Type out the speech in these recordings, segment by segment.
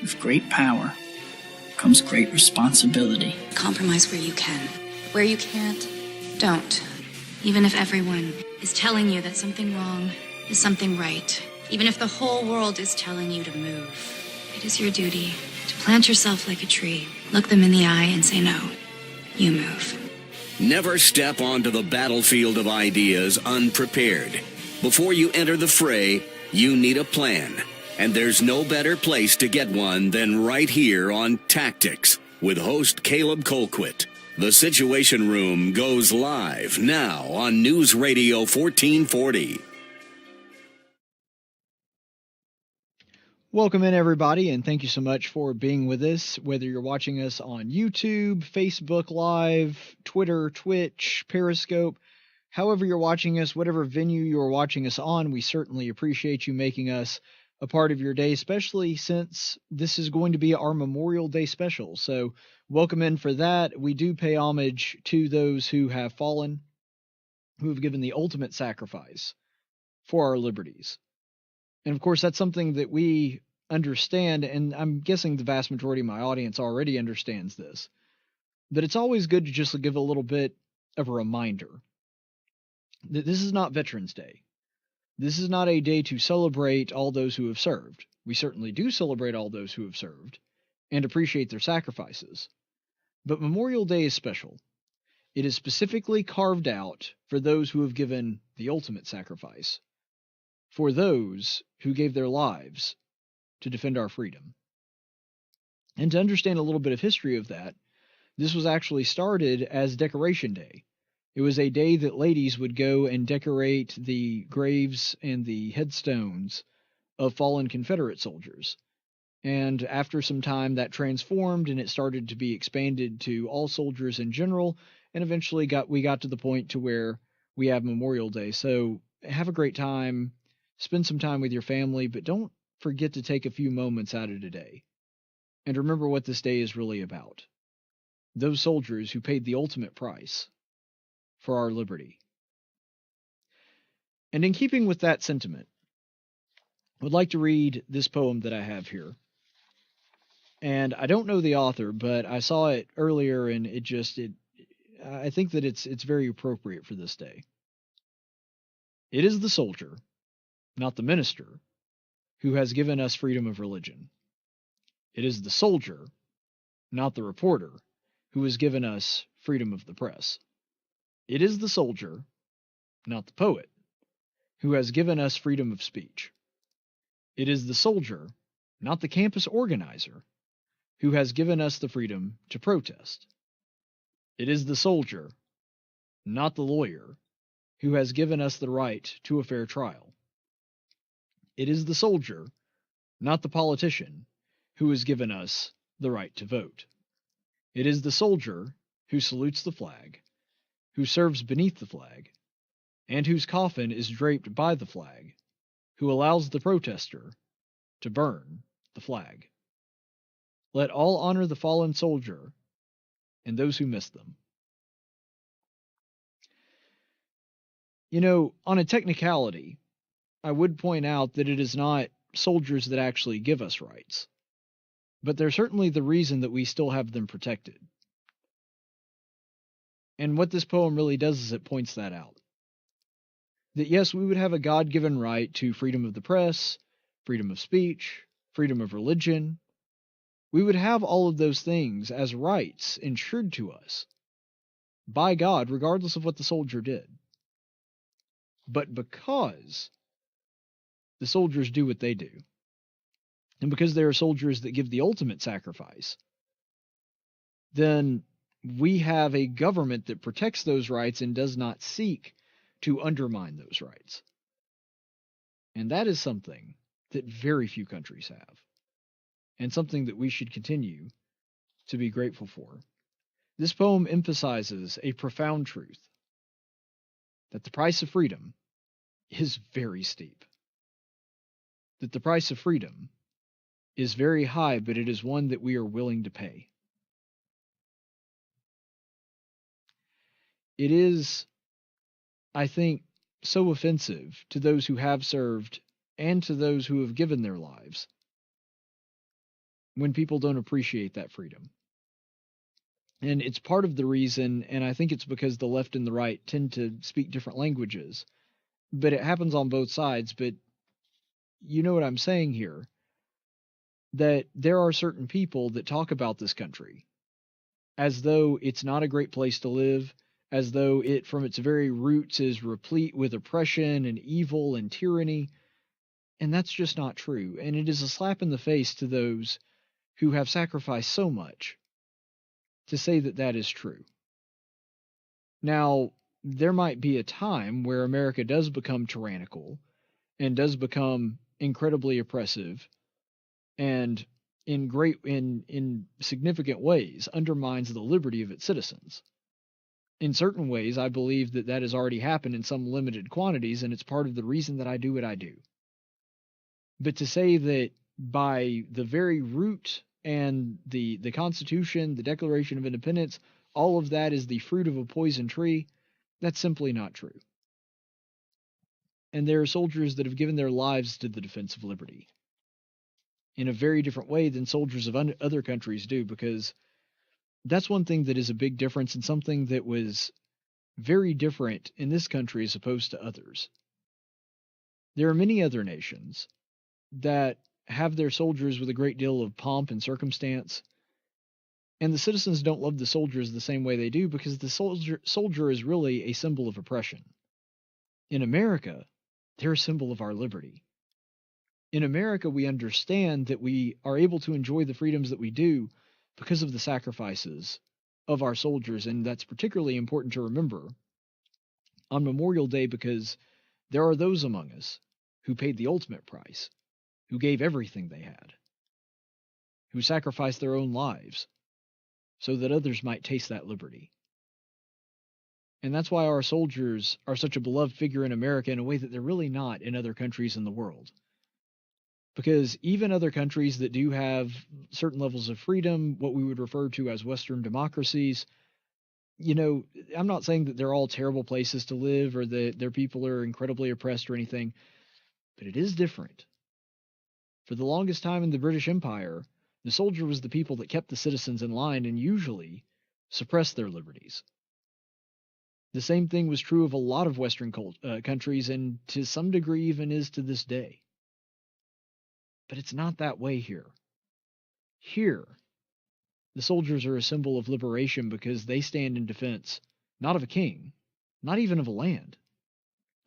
With great power comes great responsibility. Compromise where you can. Where you can't, don't. Even if everyone is telling you that something wrong is something right. Even if the whole world is telling you to move. It is your duty to plant yourself like a tree, look them in the eye and say no. You move. Never step onto the battlefield of ideas unprepared. Before you enter the fray, you need a plan. And there's no better place to get one than right here on Tactics with host Caleb Colquitt. The Situation Room goes live now on News Radio 1440. Welcome in, everybody, and thank you so much for being with us, whether you're watching us on YouTube, Facebook Live, Twitter, Twitch, Periscope, however you're watching us, whatever venue you're watching us on, we certainly appreciate you making us a part of your day, especially since this is going to be our Memorial Day special. So welcome in for that. We do pay homage to those who have fallen, who have given the ultimate sacrifice for our liberties. And of course, that's something that we understand, and I'm guessing the vast majority of my audience already understands this, but it's always good to just give a little bit of a reminder that this is not Veterans Day. This is not a day to celebrate all those who have served. We certainly do celebrate all those who have served and appreciate their sacrifices. But Memorial Day is special. It is specifically carved out for those who have given the ultimate sacrifice, for those who gave their lives to defend our freedom. And to understand a little bit of history of that, this was actually started as Decoration Day. It was a day that ladies would go and decorate the graves and the headstones of fallen Confederate soldiers. And after some time, that transformed and it started to be expanded to all soldiers in general. And eventually we got to the point to where we have Memorial Day. So have a great time, spend some time with your family, but don't forget to take a few moments out of today. And remember what this day is really about. Those soldiers who paid the ultimate price for our liberty. And in keeping with that sentiment, I would like to read this poem that I have here. And I don't know the author, but I saw it earlier and I think that it's very appropriate for this day. It is the soldier, not the minister, who has given us freedom of religion. It is the soldier, not the reporter, who has given us freedom of the press. It is the soldier, not the poet, who has given us freedom of speech. It is the soldier, not the campus organizer, who has given us the freedom to protest. It is the soldier, not the lawyer, who has given us the right to a fair trial. It is the soldier, not the politician, who has given us the right to vote. It is the soldier who salutes the flag, who serves beneath the flag, and whose coffin is draped by the flag, who allows the protester to burn the flag. Let all honor the fallen soldier and those who miss them. You know, on a technicality, I would point out that it is not soldiers that actually give us rights, but they're certainly the reason that we still have them protected. And what this poem really does is it points that out. That yes, we would have a God-given right to freedom of the press, freedom of speech, freedom of religion. We would have all of those things as rights ensured to us by God, regardless of what the soldier did. But because the soldiers do what they do, and because they are soldiers that give the ultimate sacrifice, then we have a government that protects those rights and does not seek to undermine those rights. And that is something that very few countries have, and something that we should continue to be grateful for. This poem emphasizes a profound truth, that the price of freedom is very steep. That the price of freedom is very high, but it is one that we are willing to pay. It is, I think, so offensive to those who have served and to those who have given their lives when people don't appreciate that freedom. And it's part of the reason, and I think it's because the left and the right tend to speak different languages, but it happens on both sides. But you know what I'm saying here, that there are certain people that talk about this country as though it's not a great place to live, as though it, from its very roots, is replete with oppression and evil and tyranny. And that's just not true. And it is a slap in the face to those who have sacrificed so much to say that that is true. Now, there might be a time where America does become tyrannical and does become incredibly oppressive and in significant ways undermines the liberty of its citizens. In certain ways, I believe that that has already happened in some limited quantities, and it's part of the reason that I do what I do. But to say that by the very root and the Constitution, the Declaration of Independence, all of that is the fruit of a poison tree, that's simply not true. And there are soldiers that have given their lives to the defense of liberty in a very different way than soldiers of other countries do, because that's one thing that is a big difference and something that was very different in this country as opposed to others. There are many other nations that have their soldiers with a great deal of pomp and circumstance, and the citizens don't love the soldiers the same way they do because the soldier is really a symbol of oppression. In America, they're a symbol of our liberty. In America, we understand that we are able to enjoy the freedoms that we do because of the sacrifices of our soldiers, and that's particularly important to remember on Memorial Day because there are those among us who paid the ultimate price, who gave everything they had, who sacrificed their own lives so that others might taste that liberty. And that's why our soldiers are such a beloved figure in America in a way that they're really not in other countries in the world. Because even other countries that do have certain levels of freedom, what we would refer to as Western democracies, you know, I'm not saying that they're all terrible places to live or that their people are incredibly oppressed or anything, but it is different. For the longest time in the British Empire, the soldier was the people that kept the citizens in line and usually suppressed their liberties. The same thing was true of a lot of Western countries, and to some degree even is to this day. But it's not that way here. Here, the soldiers are a symbol of liberation because they stand in defense, not of a king, not even of a land,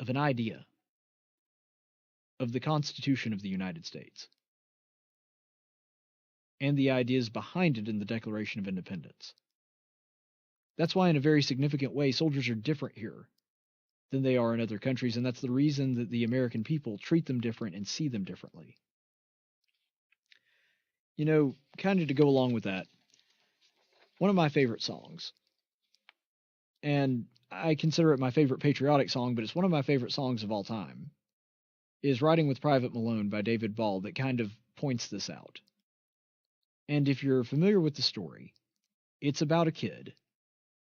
of an idea, of the Constitution of the United States, and the ideas behind it in the Declaration of Independence. That's why, in a very significant way, soldiers are different here than they are in other countries, and that's the reason that the American people treat them different and see them differently. You know, kind of to go along with that, one of my favorite songs, and I consider it my favorite patriotic song, but it's one of my favorite songs of all time, is Riding with Private Malone by David Ball that kind of points this out. And if you're familiar with the story, it's about a kid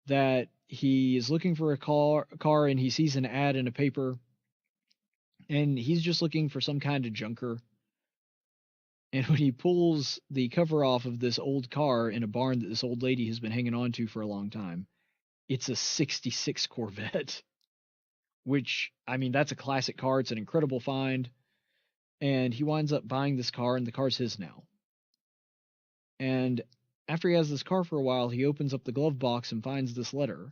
that he is looking for a car and he sees an ad in a paper and he's just looking for some kind of junker. And when he pulls the cover off of this old car in a barn that this old lady has been hanging on to for a long time, it's a 66 Corvette, which, I mean, that's a classic car. It's an incredible find. And he winds up buying this car, and the car's his now. And after he has this car for a while, he opens up the glove box and finds this letter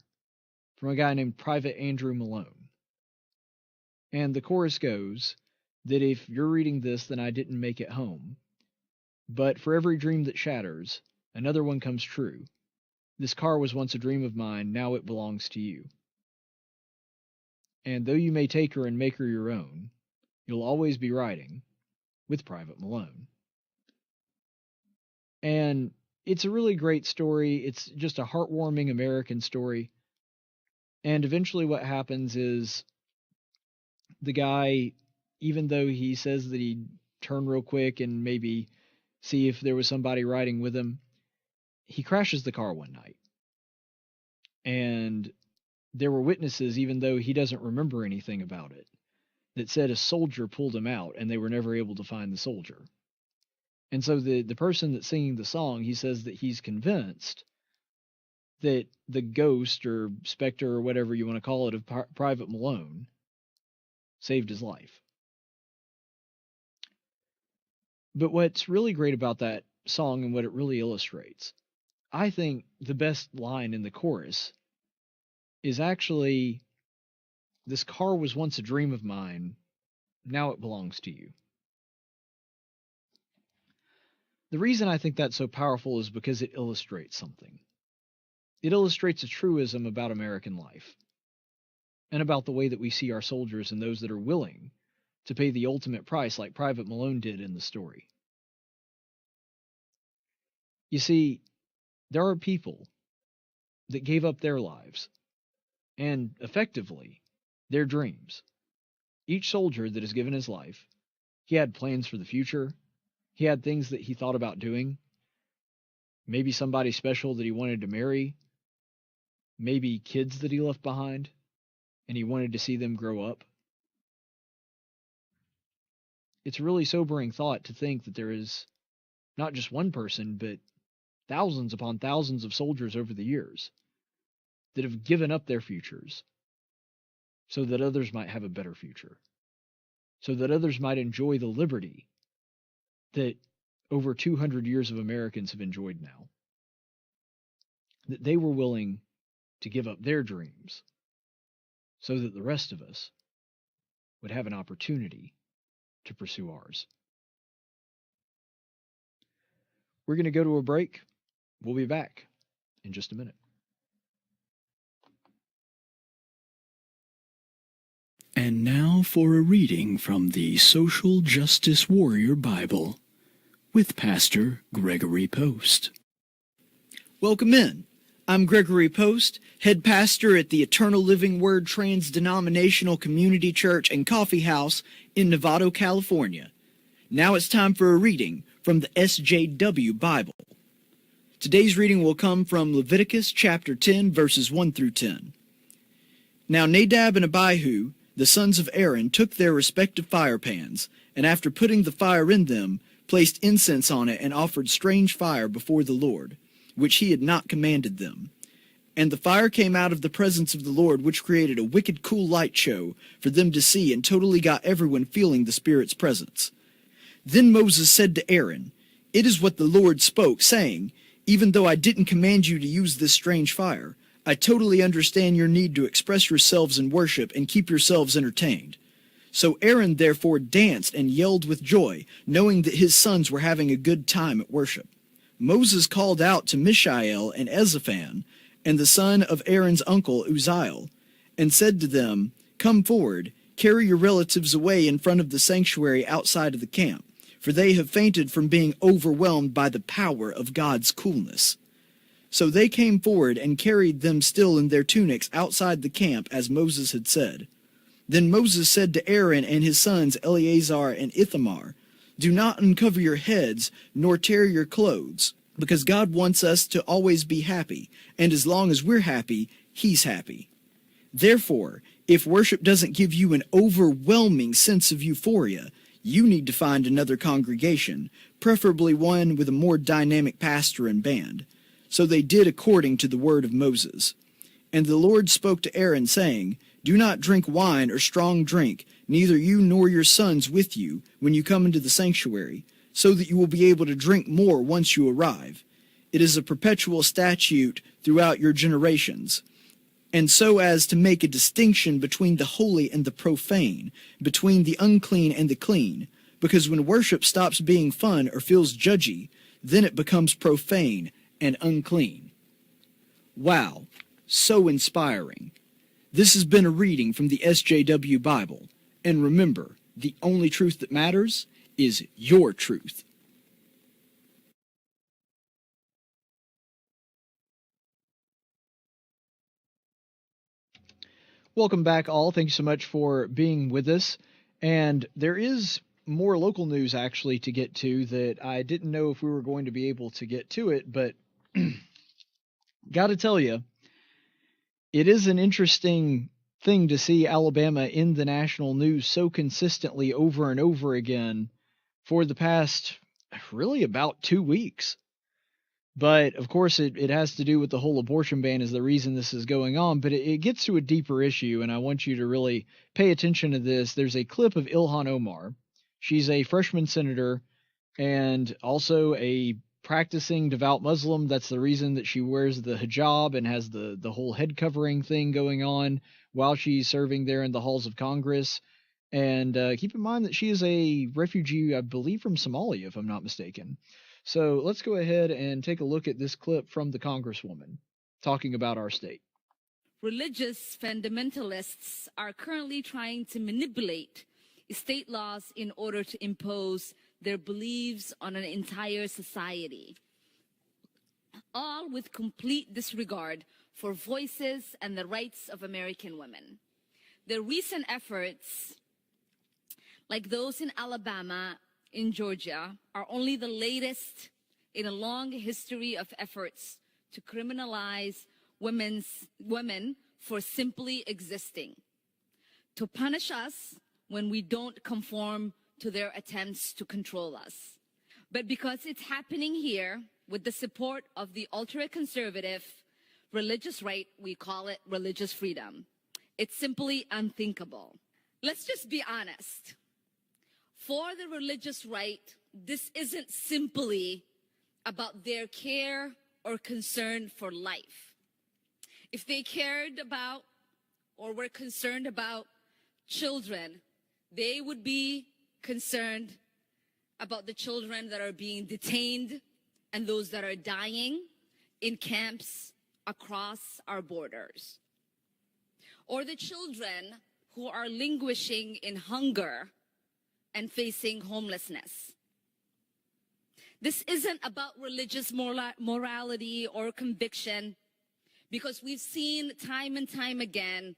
from a guy named Private Andrew Malone. And the chorus goes that if you're reading this, then I didn't make it home. But for every dream that shatters, another one comes true. This car was once a dream of mine, now it belongs to you. And though you may take her and make her your own, you'll always be riding with Private Malone. And it's a really great story. It's just a heartwarming American story. And eventually what happens is the guy, even though he says that he'd turn real quick and maybe see if there was somebody riding with him, he crashes the car one night. And there were witnesses, even though he doesn't remember anything about it, that said a soldier pulled him out and they were never able to find the soldier. And so the person that's singing the song, he says that he's convinced that the ghost or specter or whatever you want to call it of Private Malone saved his life. But what's really great about that song and what it really illustrates, I think the best line in the chorus is actually, "This car was once a dream of mine, now it belongs to you." The reason I think that's so powerful is because it illustrates something. It illustrates a truism about American life and about the way that we see our soldiers and those that are willing to pay the ultimate price like Private Malone did in the story. You see, there are people that gave up their lives and, effectively, their dreams. Each soldier that has given his life, he had plans for the future. He had things that he thought about doing. Maybe somebody special that he wanted to marry. Maybe kids that he left behind, and he wanted to see them grow up. It's a really sobering thought to think that there is not just one person, but thousands upon thousands of soldiers over the years that have given up their futures so that others might have a better future, so that others might enjoy the liberty that over 200 years of Americans have enjoyed now. That they were willing to give up their dreams so that the rest of us would have an opportunity to pursue ours. We're going to go to a break. We'll be back in just a minute. And now for a reading from the Social Justice Warrior Bible with Pastor Gregory Post. Welcome in. I'm Gregory Post, head pastor at the Eternal Living Word Trans-Denominational Community Church and Coffee House in Novato, California. Now it's time for a reading from the SJW Bible. Today's reading will come from Leviticus chapter 10, verses 1 through 10. Now Nadab and Abihu, the sons of Aaron, took their respective fire pans, and after putting the fire in them, placed incense on it and offered strange fire before the Lord, which he had not commanded them. And the fire came out of the presence of the Lord, which created a wicked cool light show for them to see, and totally got everyone feeling the Spirit's presence. Then Moses said to Aaron, "It is what the Lord spoke, saying, even though I didn't command you to use this strange fire, I totally understand your need to express yourselves in worship and keep yourselves entertained." So Aaron therefore danced and yelled with joy, knowing that his sons were having a good time at worship. Moses called out to Mishael and Ezaphan, and the son of Aaron's uncle Uzziel, and said to them, "Come forward, carry your relatives away in front of the sanctuary outside of the camp, for they have fainted from being overwhelmed by the power of God's coolness." So they came forward and carried them still in their tunics outside the camp, as Moses had said. Then Moses said to Aaron and his sons Eleazar and Ithamar, "Do not uncover your heads, nor tear your clothes, because God wants us to always be happy, and as long as we're happy, he's happy. Therefore, if worship doesn't give you an overwhelming sense of euphoria, you need to find another congregation, preferably one with a more dynamic pastor and band." So they did according to the word of Moses. And the Lord spoke to Aaron, saying, "Do not drink wine or strong drink, neither you nor your sons with you, when you come into the sanctuary, so that you will be able to drink more once you arrive. It is a perpetual statute throughout your generations. And so as to make a distinction between the holy and the profane, between the unclean and the clean, because when worship stops being fun or feels judgy, then it becomes profane and unclean." Wow, so inspiring. This has been a reading from the SJW Bible. And remember, the only truth that matters is your truth. Welcome back, all. Thank you so much for being with us. And there is more local news, actually, to get to that I didn't know if we were going to be able to get to it, but got to tell you, it is an interesting thing to see Alabama in the national news so consistently over and over again for the past really about 2 weeks. But of course, it has to do with the whole abortion ban is the reason this is going on. But it gets to a deeper issue, and I want you to really pay attention to this. There's a clip of Ilhan Omar. She's a freshman senator and also a practicing devout Muslim. That's the reason that she wears the hijab and has the whole head covering thing going on while she's serving there in the halls of Congress. And keep in mind that she is a refugee, I believe, from Somalia, if I'm not mistaken. So let's go ahead and take a look at this clip from the Congresswoman talking about our state. Religious fundamentalists are currently trying to manipulate state laws in order to impose their beliefs on an entire society, all with complete disregard for voices and the rights of American women. The recent efforts, like those in Alabama, in Georgia, are only the latest in a long history of efforts to criminalize women for simply existing, to punish us when we don't conform to their attempts to control us. But because it's happening here with the support of the ultra-conservative religious right, we call it religious freedom. It's simply unthinkable. Let's just be honest. For the religious right, this isn't simply about their care or concern for life. If they cared about or were concerned about children, they would be concerned about the children that are being detained and those that are dying in camps across our borders. Or the children who are languishing in hunger and facing homelessness. This isn't about religious morality or conviction, because we've seen time and time again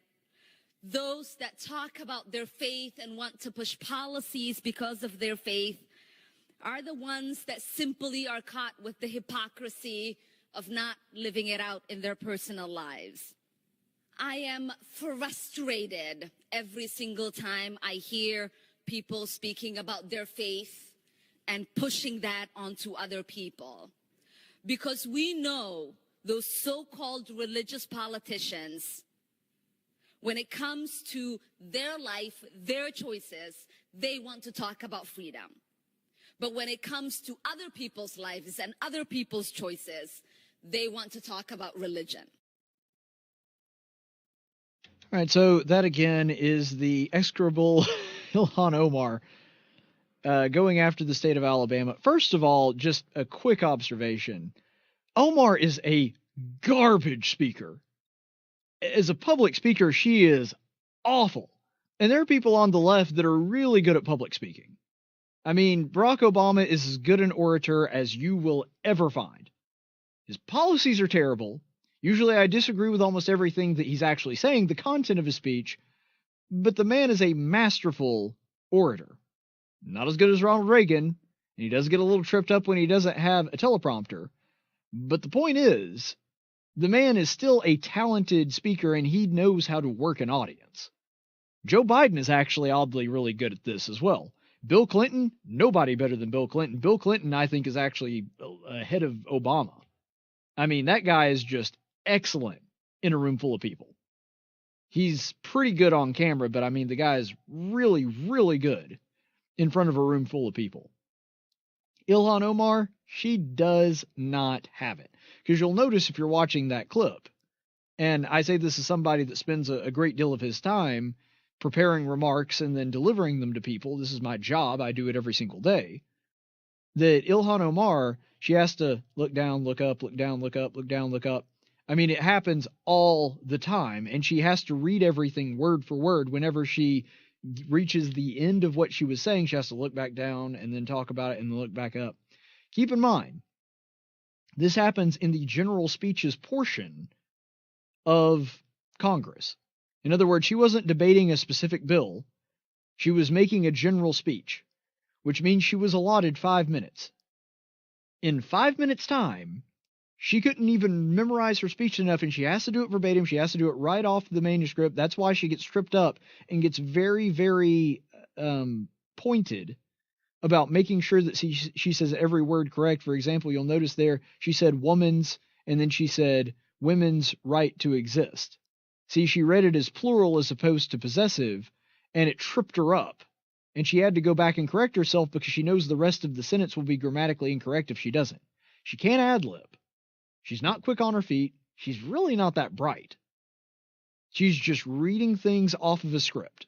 those that talk about their faith and want to push policies because of their faith are the ones that simply are caught with the hypocrisy of not living it out in their personal lives. I am frustrated every single time I hear people speaking about their faith and pushing that onto other people. Because we know those so-called religious politicians, when it comes to their life, their choices, they want to talk about freedom. But when it comes to other people's lives and other people's choices, they want to talk about religion. All right, so that again is the execrable Ilhan Omar going after the state of Alabama. First of all, just a quick observation. Omar is a garbage speaker. As a public speaker, she is awful. And there are people on the left that are really good at public speaking. I mean, Barack Obama is as good an orator as you will ever find. His policies are terrible. Usually I disagree with almost everything that he's actually saying, the content of his speech, but the man is a masterful orator. Not as good as Ronald Reagan, and he does get a little tripped up when he doesn't have a teleprompter. But the point is, the man is still a talented speaker, and he knows how to work an audience. Joe Biden is actually oddly really good at this as well. Bill Clinton, nobody better than Bill Clinton. Bill Clinton, I think, is actually ahead of Obama. I mean, that guy is just excellent in a room full of people. He's pretty good on camera, but I mean, the guy is really, really good in front of a room full of people. Ilhan Omar, she does not have it. Because you'll notice if you're watching that clip, and I say this as somebody that spends a great deal of his time preparing remarks and then delivering them to people. This is my job. I do it every single day. That Ilhan Omar, she has to look down, look up, look down, look up, look down, look up. I mean, it happens all the time, and she has to read everything word for word. Whenever she reaches the end of what she was saying, she has to look back down and then talk about it and then look back up. Keep in mind, this happens in the general speeches portion of Congress. In other words, she wasn't debating a specific bill. She was making a general speech, which means she was allotted 5 minutes. In 5 minutes' time, she couldn't even memorize her speech enough, and she has to do it verbatim. She has to do it right off the manuscript. That's why she gets tripped up and gets very, very pointed about making sure that she says every word correct. For example, you'll notice there she said woman's, and then she said women's right to exist. See, she read it as plural as opposed to possessive, and it tripped her up. And she had to go back and correct herself because she knows the rest of the sentence will be grammatically incorrect if she doesn't. She can't ad-lib. She's not quick on her feet. She's really not that bright. She's just reading things off of a script.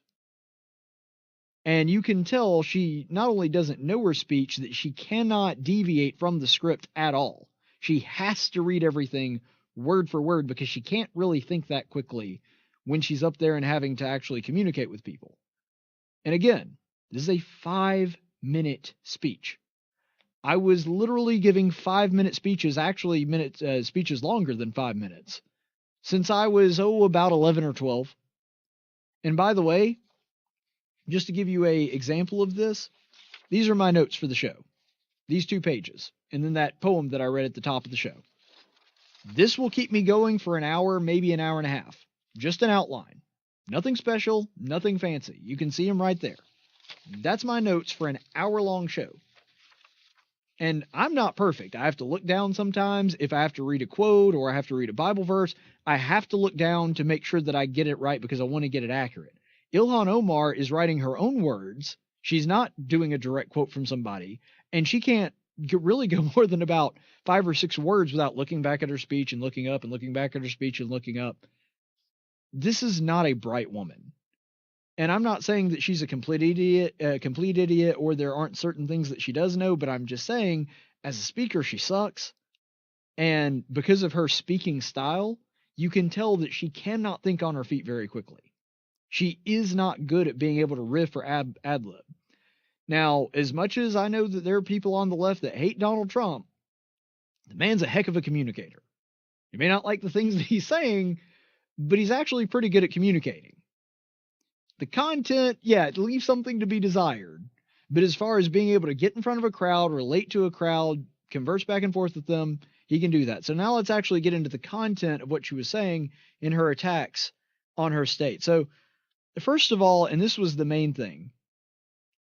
And you can tell she not only doesn't know her speech, that she cannot deviate from the script at all. She has to read everything word for word because she can't really think that quickly when she's up there and having to actually communicate with people. And again, this is a 5-minute speech. I was literally giving 5-minute speeches, actually speeches longer than 5 minutes, since I was, about 11 or 12. And by the way, just to give you an example of this, these are my notes for the show. These 2 pages, and then that poem that I read at the top of the show. This will keep me going for an hour, maybe an hour and a half. Just an outline. Nothing special, nothing fancy. You can see them right there. That's my notes for an hour-long show. And I'm not perfect. I have to look down sometimes. If I have to read a quote or I have to read a Bible verse, I have to look down to make sure that I get it right because I want to get it accurate. Ilhan Omar is writing her own words. She's not doing a direct quote from somebody, and she can't really go more than about 5 or 6 words without looking back at her speech and looking up and looking back at her speech and looking up. This is not a bright woman. And I'm not saying that she's a complete idiot, or there aren't certain things that she does know, but I'm just saying, as a speaker, she sucks. And because of her speaking style, you can tell that she cannot think on her feet very quickly. She is not good at being able to riff or ad-lib. Now, as much as I know that there are people on the left that hate Donald Trump, the man's a heck of a communicator. You may not like the things that he's saying, but he's actually pretty good at communicating. The content, it leaves something to be desired. But as far as being able to get in front of a crowd, relate to a crowd, converse back and forth with them, he can do that. So now let's actually get into the content of what she was saying in her attacks on her state. So first of all, and this was the main thing,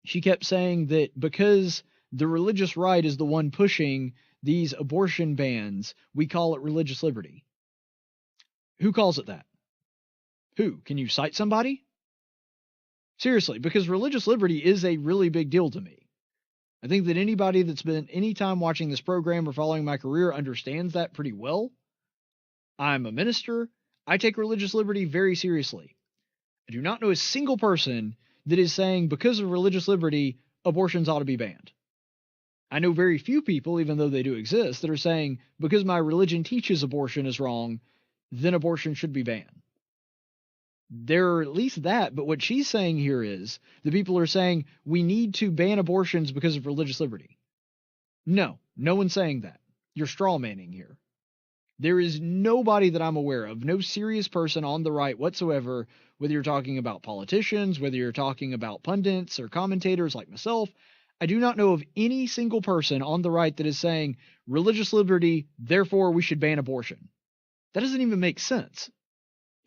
she kept saying that because the religious right is the one pushing these abortion bans, we call it religious liberty. Who calls it that? Who? Can you cite somebody? Seriously, because religious liberty is a really big deal to me. I think that anybody that's been any time watching this program or following my career understands that pretty well. I'm a minister. I take religious liberty very seriously. I do not know a single person that is saying because of religious liberty, abortions ought to be banned. I know very few people, even though they do exist, that are saying because my religion teaches abortion is wrong, then abortion should be banned. There are at least that, but what she's saying here is the people are saying we need to ban abortions because of religious liberty. No one's saying that. You're strawmanning here. There is nobody that I'm aware of, no serious person on the right whatsoever, whether you're talking about politicians, whether you're talking about pundits or commentators like myself. I do not know of any single person on the right that is saying religious liberty, therefore we should ban abortion. That doesn't even make sense.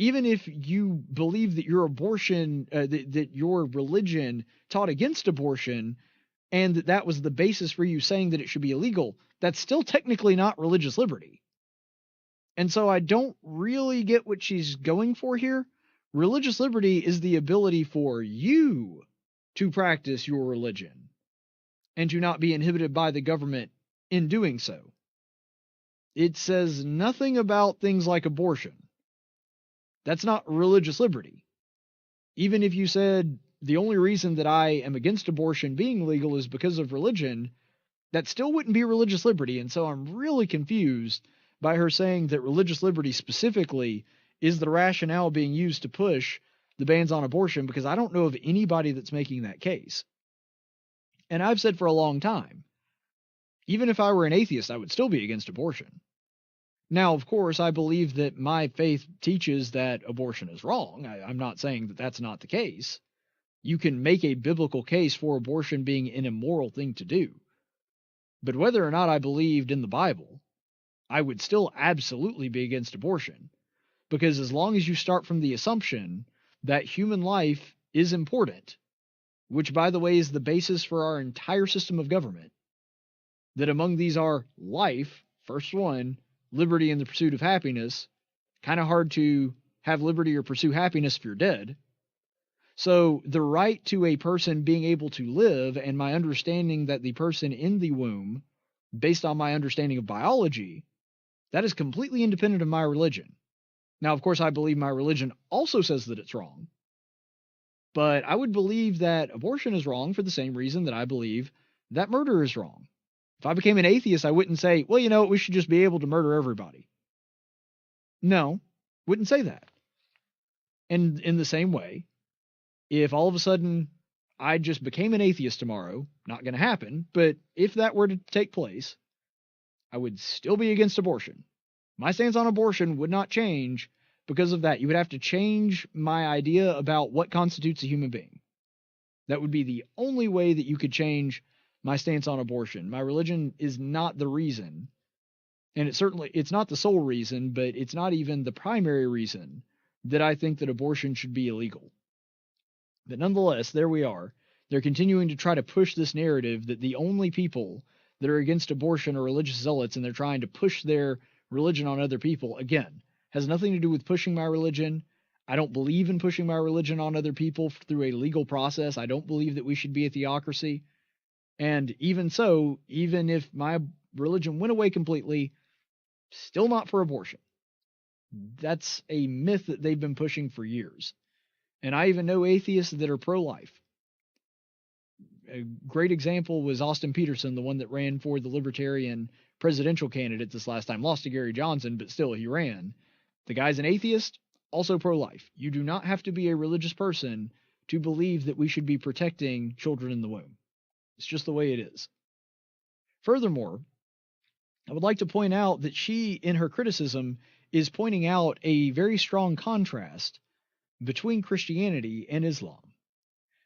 Even if you believe that your that your religion taught against abortion, and that was the basis for you saying that it should be illegal, that's still technically not religious liberty. And so I don't really get what she's going for here. Religious liberty is the ability for you to practice your religion and to not be inhibited by the government in doing so. It says nothing about things like abortion. That's not religious liberty. Even if you said the only reason that I am against abortion being legal is because of religion, that still wouldn't be religious liberty. And so I'm really confused by her saying that religious liberty specifically is the rationale being used to push the bans on abortion, because I don't know of anybody that's making that case. And I've said for a long time, even if I were an atheist, I would still be against abortion. Now, of course, I believe that my faith teaches that abortion is wrong. I'm not saying that that's not the case. You can make a biblical case for abortion being an immoral thing to do. But whether or not I believed in the Bible, I would still absolutely be against abortion. Because as long as you start from the assumption that human life is important, which, by the way, is the basis for our entire system of government, that among these are life, first one, liberty and the pursuit of happiness. Kind of hard to have liberty or pursue happiness if you're dead. So the right to a person being able to live, and my understanding that the person in the womb, based on my understanding of biology, that is completely independent of my religion. Now, of course, I believe my religion also says that it's wrong. But I would believe that abortion is wrong for the same reason that I believe that murder is wrong. If I became an atheist, I wouldn't say, well, you know, we should just be able to murder everybody. No, wouldn't say that. And in the same way, if all of a sudden I just became an atheist tomorrow, not going to happen, but if that were to take place, I would still be against abortion. My stance on abortion would not change because of that. You would have to change my idea about what constitutes a human being. That would be the only way that you could change my stance on abortion. My religion is not the reason, and it's not the sole reason, but it's not even the primary reason that I think that abortion should be illegal. But nonetheless, there we are. They're continuing to try to push this narrative that the only people that are against abortion are religious zealots, and they're trying to push their religion on other people. Again, has nothing to do with pushing my religion. I don't believe in pushing my religion on other people through a legal process. I don't believe that we should be a theocracy. And even so, even if my religion went away completely, still not for abortion. That's a myth that they've been pushing for years. And I even know atheists that are pro-life. A great example was Austin Peterson, the one that ran for the Libertarian presidential candidate this last time. Lost to Gary Johnson, but still he ran. The guy's an atheist, also pro-life. You do not have to be a religious person to believe that we should be protecting children in the womb. It's just the way it is. Furthermore, I would like to point out that she, in her criticism, is pointing out a very strong contrast between Christianity and Islam.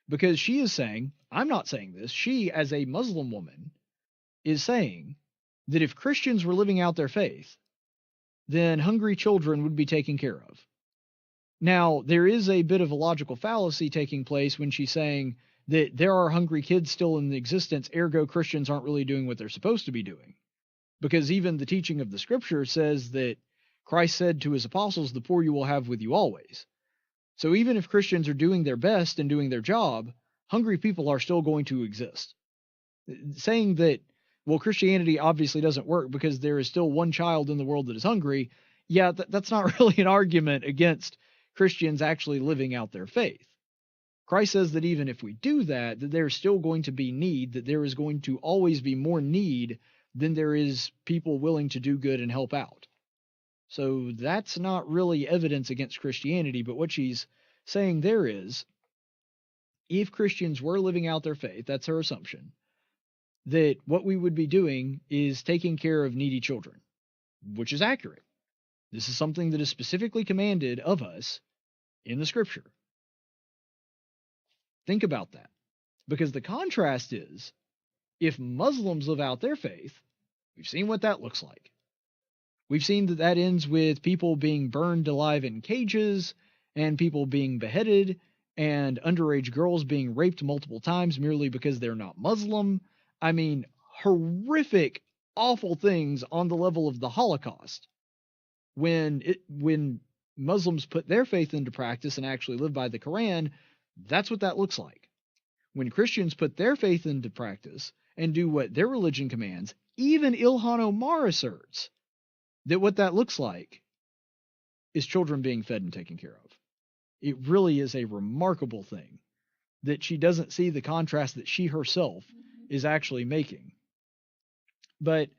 Because she is saying, I'm not saying this, she, as a Muslim woman, is saying that if Christians were living out their faith, then hungry children would be taken care of. Now, there is a bit of a logical fallacy taking place when she's saying that there are hungry kids still in existence, ergo Christians aren't really doing what they're supposed to be doing. Because even the teaching of the scripture says that Christ said to his apostles, the poor you will have with you always. So even if Christians are doing their best and doing their job, hungry people are still going to exist. Saying that, well, Christianity obviously doesn't work because there is still one child in the world that is hungry, yeah, that's not really an argument against Christians actually living out their faith. Christ says that even if we do that, that there's still going to be need, that there is going to always be more need than there is people willing to do good and help out. So that's not really evidence against Christianity, but what she's saying there is, if Christians were living out their faith, that's her assumption, that what we would be doing is taking care of needy children, which is accurate. This is something that is specifically commanded of us in the scripture. Think about that. Because the contrast is, if Muslims live out their faith, we've seen what that looks like. We've seen that that ends with people being burned alive in cages, and people being beheaded, and underage girls being raped multiple times merely because they're not Muslim. I mean, horrific, awful things on the level of the Holocaust. When Muslims put their faith into practice and actually live by the Quran, that's what that looks like. When Christians put their faith into practice and do what their religion commands, even Ilhan Omar asserts that what that looks like is children being fed and taken care of. It really is a remarkable thing that she doesn't see the contrast that she herself is actually making. But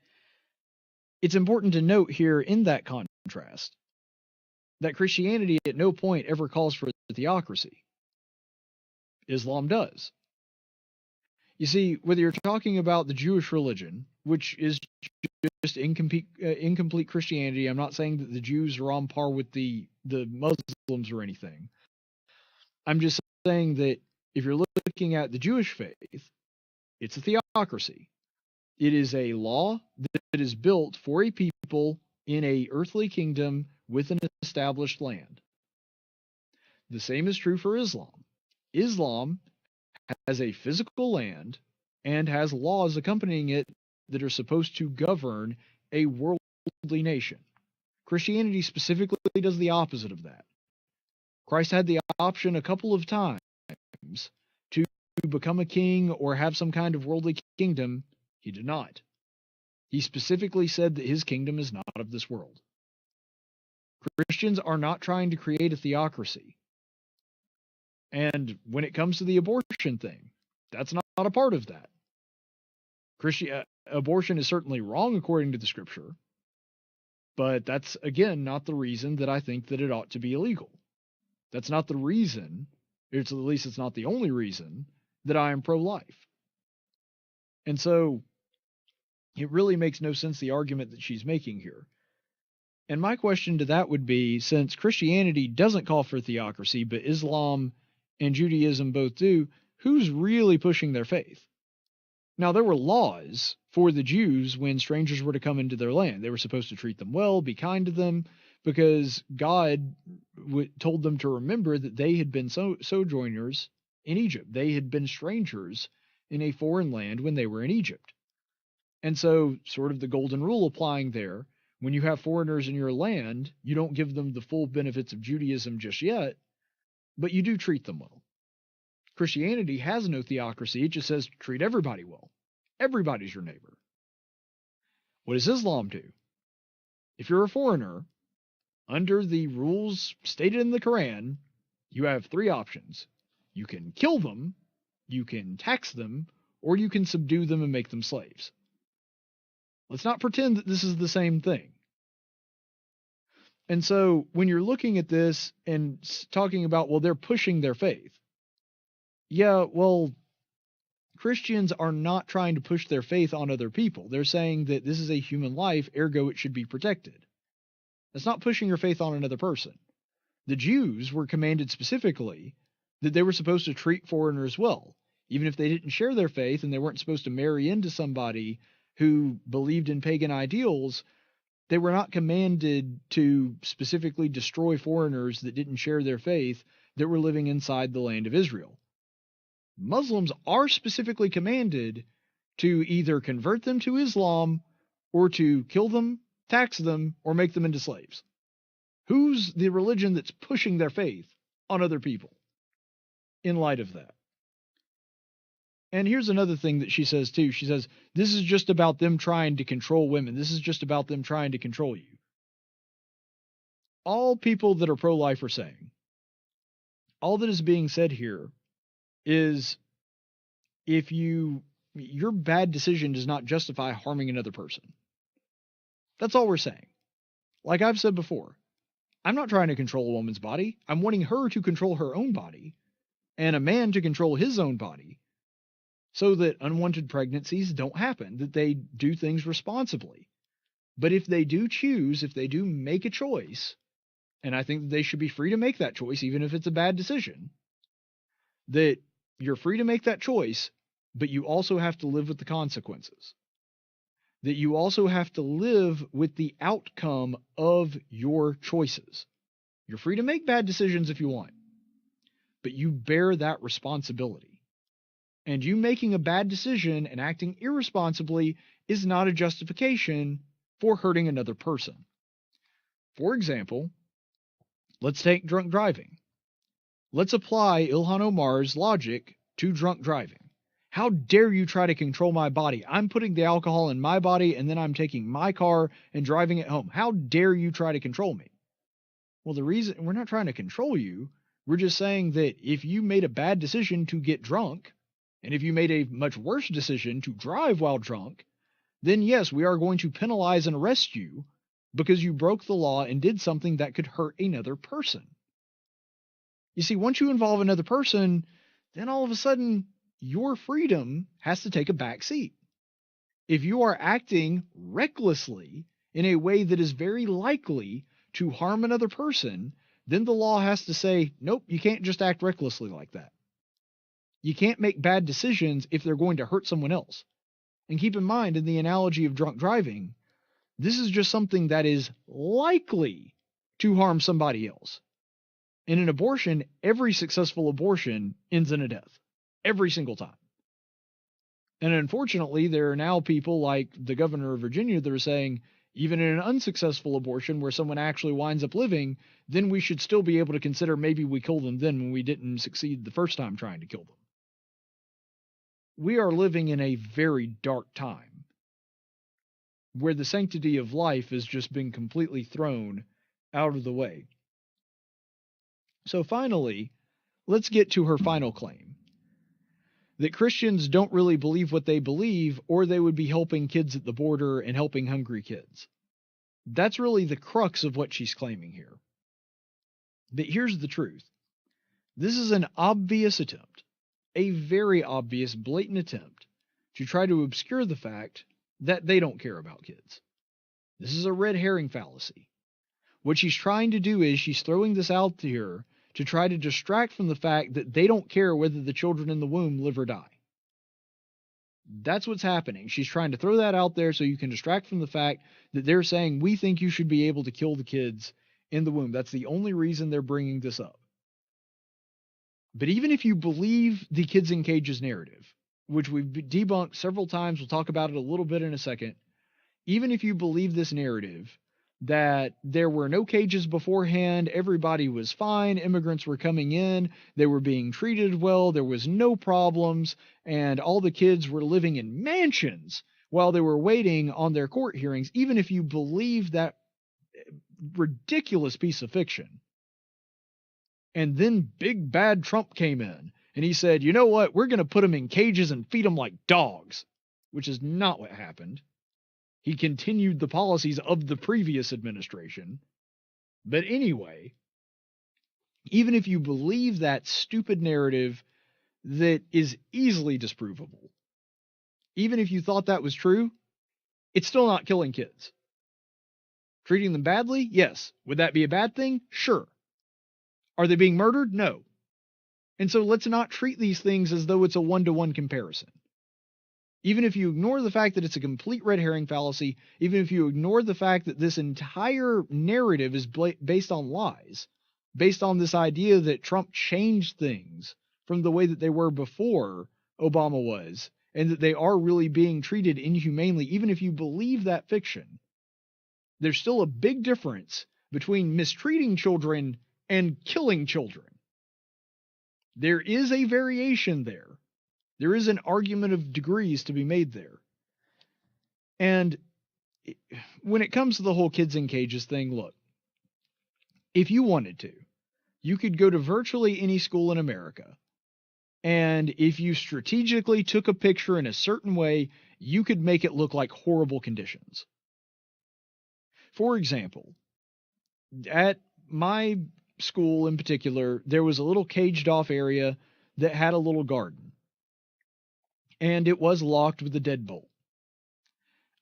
it's important to note here in that contrast that Christianity at no point ever calls for theocracy. Islam does. You see, whether you're talking about the Jewish religion, which is just incomplete Christianity, I'm not saying that the Jews are on par with the Muslims or anything. I'm just saying that if you're looking at the Jewish faith, it's a theocracy. It is a law that is built for a people in an earthly kingdom with an established land. The same is true for Islam. Islam has a physical land and has laws accompanying it that are supposed to govern a worldly nation. Christianity specifically does the opposite of that. Christ had the option a couple of times to become a king or have some kind of worldly kingdom. He did not. He specifically said that his kingdom is not of this world. Christians are not trying to create a theocracy. And when it comes to the abortion thing, that's not a part of that. Abortion is certainly wrong according to the scripture, but that's, again, not the reason that I think that it ought to be illegal. That's not the reason, at least it's not the only reason, that I am pro-life. And so it really makes no sense, the argument that she's making here. And my question to that would be, since Christianity doesn't call for theocracy, but Islam and Judaism both do, who's really pushing their faith? Now, there were laws for the Jews when strangers were to come into their land. They were supposed to treat them well, be kind to them, because God told them to remember that they had been sojourners in Egypt. They had been strangers in a foreign land when they were in Egypt. And so, sort of the golden rule applying there, when you have foreigners in your land, you don't give them the full benefits of Judaism just yet, but you do treat them well. Christianity has no theocracy. It just says treat everybody well. Everybody's your neighbor. What does Islam do? If you're a foreigner, under the rules stated in the Quran, you have three options. You can kill them, you can tax them, or you can subdue them and make them slaves. Let's not pretend that this is the same thing. And so when you're looking at this and talking about, well, they're pushing their faith. Yeah, well, Christians are not trying to push their faith on other people. They're saying that this is a human life, ergo it should be protected. That's not pushing your faith on another person. The Jews were commanded specifically that they were supposed to treat foreigners well, even if they didn't share their faith and they weren't supposed to marry into somebody who believed in pagan ideals. They were not commanded to specifically destroy foreigners that didn't share their faith that were living inside the land of Israel. Muslims are specifically commanded to either convert them to Islam or to kill them, tax them, or make them into slaves. Who's the religion that's pushing their faith on other people in light of that? And here's another thing that she says too. She says, this is just about them trying to control women. This is just about them trying to control you. All people that are pro-life are saying, all that is being said here is if your bad decision does not justify harming another person. That's all we're saying. Like I've said before, I'm not trying to control a woman's body. I'm wanting her to control her own body and a man to control his own body so that unwanted pregnancies don't happen, that they do things responsibly. But if they do choose, if they do make a choice, and I think that they should be free to make that choice, even if it's a bad decision, that you're free to make that choice, but you also have to live with the consequences. That you also have to live with the outcome of your choices. You're free to make bad decisions if you want, but you bear that responsibility. And you making a bad decision and acting irresponsibly is not a justification for hurting another person. For example, let's take drunk driving. Let's apply Ilhan Omar's logic to drunk driving. How dare you try to control my body? I'm putting the alcohol in my body and then I'm taking my car and driving it home. How dare you try to control me? Well, the reason we're not trying to control you, we're just saying that if you made a bad decision to get drunk, and if you made a much worse decision to drive while drunk, then yes, we are going to penalize and arrest you because you broke the law and did something that could hurt another person. You see, once you involve another person, then all of a sudden your freedom has to take a back seat. If you are acting recklessly in a way that is very likely to harm another person, then the law has to say, nope, you can't just act recklessly like that. You can't make bad decisions if they're going to hurt someone else. And keep in mind, in the analogy of drunk driving, this is just something that is likely to harm somebody else. In an abortion, every successful abortion ends in a death. every single time. And unfortunately, there are now people like the governor of Virginia that are saying, even in an unsuccessful abortion where someone actually winds up living, then we should still be able to consider maybe we killed them then when we didn't succeed the first time trying to kill them. We are living in a very dark time where the sanctity of life has just been completely thrown out of the way. So finally, let's get to her final claim. That Christians don't really believe what they believe, or they would be helping kids at the border and helping hungry kids. That's really the crux of what she's claiming here. But here's the truth. This is an obvious attempt, a very obvious, blatant attempt, to try to obscure the fact that they don't care about kids. This is a red herring fallacy. What she's trying to do is she's throwing this out here to try to distract from the fact that they don't care whether the children in the womb live or die. That's what's happening. She's trying to throw that out there so you can distract from the fact that they're saying, we think you should be able to kill the kids in the womb. That's the only reason they're bringing this up. But even if you believe the kids in cages narrative, which we've debunked several times, we'll talk about it a little bit in a second, even if you believe this narrative, that there were no cages beforehand, everybody was fine, immigrants were coming in, they were being treated well, there was no problems, and all the kids were living in mansions while they were waiting on their court hearings, even if you believe that ridiculous piece of fiction. And then big bad Trump came in, and he said, you know what, we're going to put them in cages and feed them like dogs, which is not what happened. He continued the policies of the previous administration. But anyway, even if you believe that stupid narrative that is easily disprovable, even if you thought that was true, it's still not killing kids. Treating them badly? Yes. Would that be a bad thing? Sure. Are they being murdered? No. And so let's not treat these things as though it's a one-to-one comparison. Even if you ignore the fact that it's a complete red herring fallacy, even if you ignore the fact that this entire narrative is based on lies, based on this idea that Trump changed things from the way that they were before Obama was, and that they are really being treated inhumanely, even if you believe that fiction, there's still a big difference between mistreating children and killing children. There is a variation there. There is an argument of degrees to be made there. And when it comes to the whole kids in cages thing, look, if you wanted to, you could go to virtually any school in America, and if you strategically took a picture in a certain way, you could make it look like horrible conditions. For example, at my school in particular, there was a little caged off area that had a little garden. And it was locked with a deadbolt.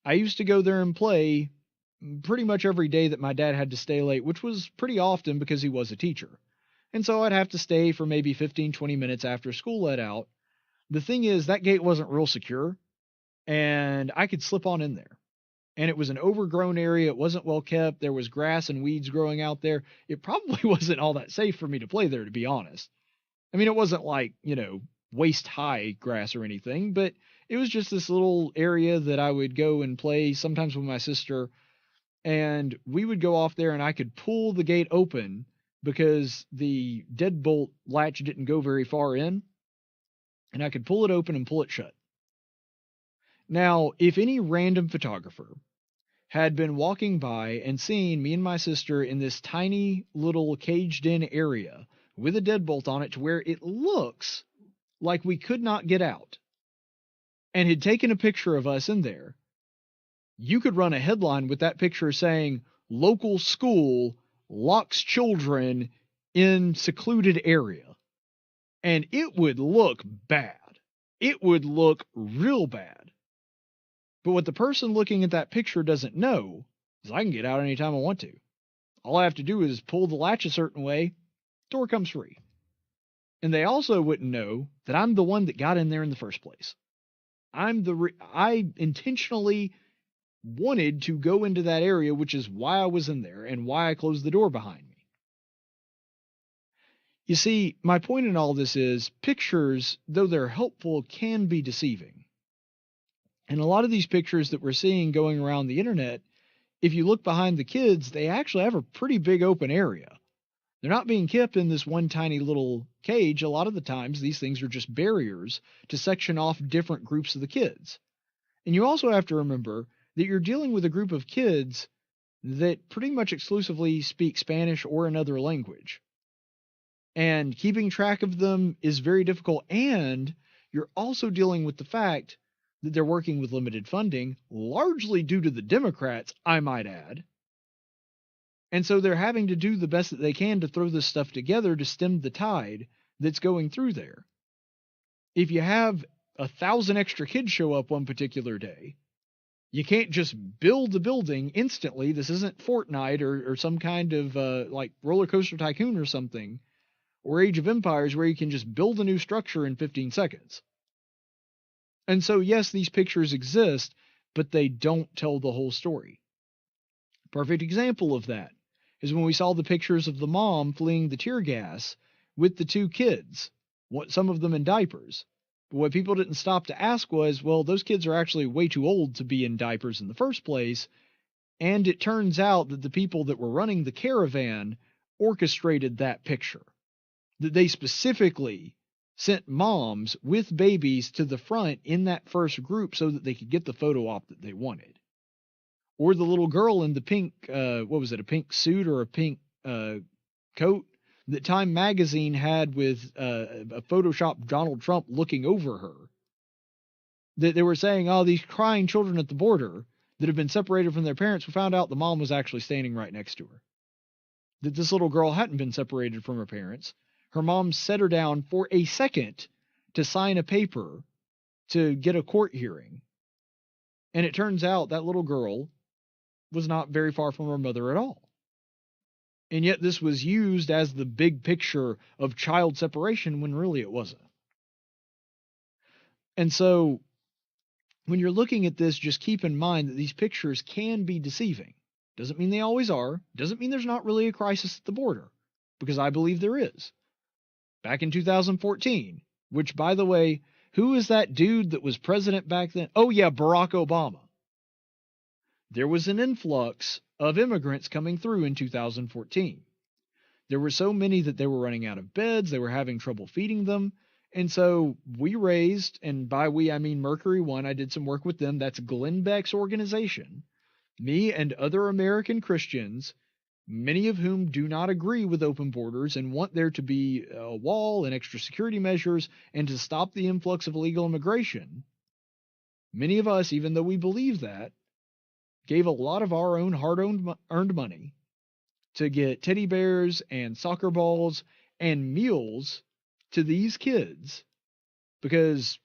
I used to go there and play pretty much every day that my dad had to stay late, which was pretty often because he was a teacher. And so I'd have to stay for maybe 15, 20 minutes after school let out. The thing is, that gate wasn't real secure, and I could slip on in there. And it was an overgrown area. It wasn't well kept. There was grass and weeds growing out there. It probably wasn't all that safe for me to play there, to be honest. I mean, it wasn't like, waist-high grass or anything, but it was just this little area that I would go and play sometimes with my sister, and we would go off there and I could pull the gate open because the deadbolt latch didn't go very far in, and I could pull it open and pull it shut. Now, if any random photographer had been walking by and seen me and my sister in this tiny little caged-in area with a deadbolt on it to where it looks like we could not get out, and had taken a picture of us in there, you could run a headline with that picture saying, local school locks children in secluded area. And it would look bad. It would look real bad. But what the person looking at that picture doesn't know is I can get out anytime I want to. All I have to do is pull the latch a certain way, door comes free. And they also wouldn't know that I'm the one that got in there in the first place. I intentionally wanted to go into that area, which is why I was in there and why I closed the door behind me. You see, my point in all this is pictures, though they're helpful, can be deceiving. And a lot of these pictures that we're seeing going around the internet, if you look behind the kids, they actually have a pretty big open area. They're not being kept in this one tiny little cage. A lot of the times, these things are just barriers to section off different groups of the kids. And you also have to remember that you're dealing with a group of kids that pretty much exclusively speak Spanish or another language. And keeping track of them is very difficult. And you're also dealing with the fact that they're working with limited funding, largely due to the Democrats, I might add. And so they're having to do the best that they can to throw this stuff together to stem the tide that's going through there. If you have 1,000 extra kids show up one particular day, you can't just build the building instantly. This isn't Fortnite or some kind of like Roller Coaster Tycoon or something, or Age of Empires, where you can just build a new structure in 15 seconds. And so, yes, these pictures exist, but they don't tell the whole story. Perfect example of that is when we saw the pictures of the mom fleeing the tear gas with the two kids, some of them in diapers. But what people didn't stop to ask was, well, those kids are actually way too old to be in diapers in the first place. And it turns out that the people that were running the caravan orchestrated that picture. That they specifically sent moms with babies to the front in that first group so that they could get the photo op that they wanted. Or the little girl in the pink, a pink suit or a pink coat that Time magazine had with a Photoshop Donald Trump looking over her. That they were saying, oh, these crying children at the border that have been separated from their parents, we found out the mom was actually standing right next to her. That this little girl hadn't been separated from her parents. Her mom set her down for a second to sign a paper to get a court hearing. And it turns out that little girl was not very far from her mother at all. And yet this was used as the big picture of child separation when really it wasn't. And so when you're looking at this, just keep in mind that these pictures can be deceiving. Doesn't mean they always are. Doesn't mean there's not really a crisis at the border, because I believe there is. Back in 2014, which, by the way, who is that dude that was president back then? Oh, yeah, Barack Obama. There was an influx of immigrants coming through in 2014. There were so many that they were running out of beds, they were having trouble feeding them, and so we raised, and by we I mean Mercury One, I did some work with them, that's Glenn Beck's organization, me and other American Christians, many of whom do not agree with open borders and want there to be a wall and extra security measures and to stop the influx of illegal immigration. Many of us, even though we believe that, gave a lot of our own hard-earned money to get teddy bears and soccer balls and meals to these kids because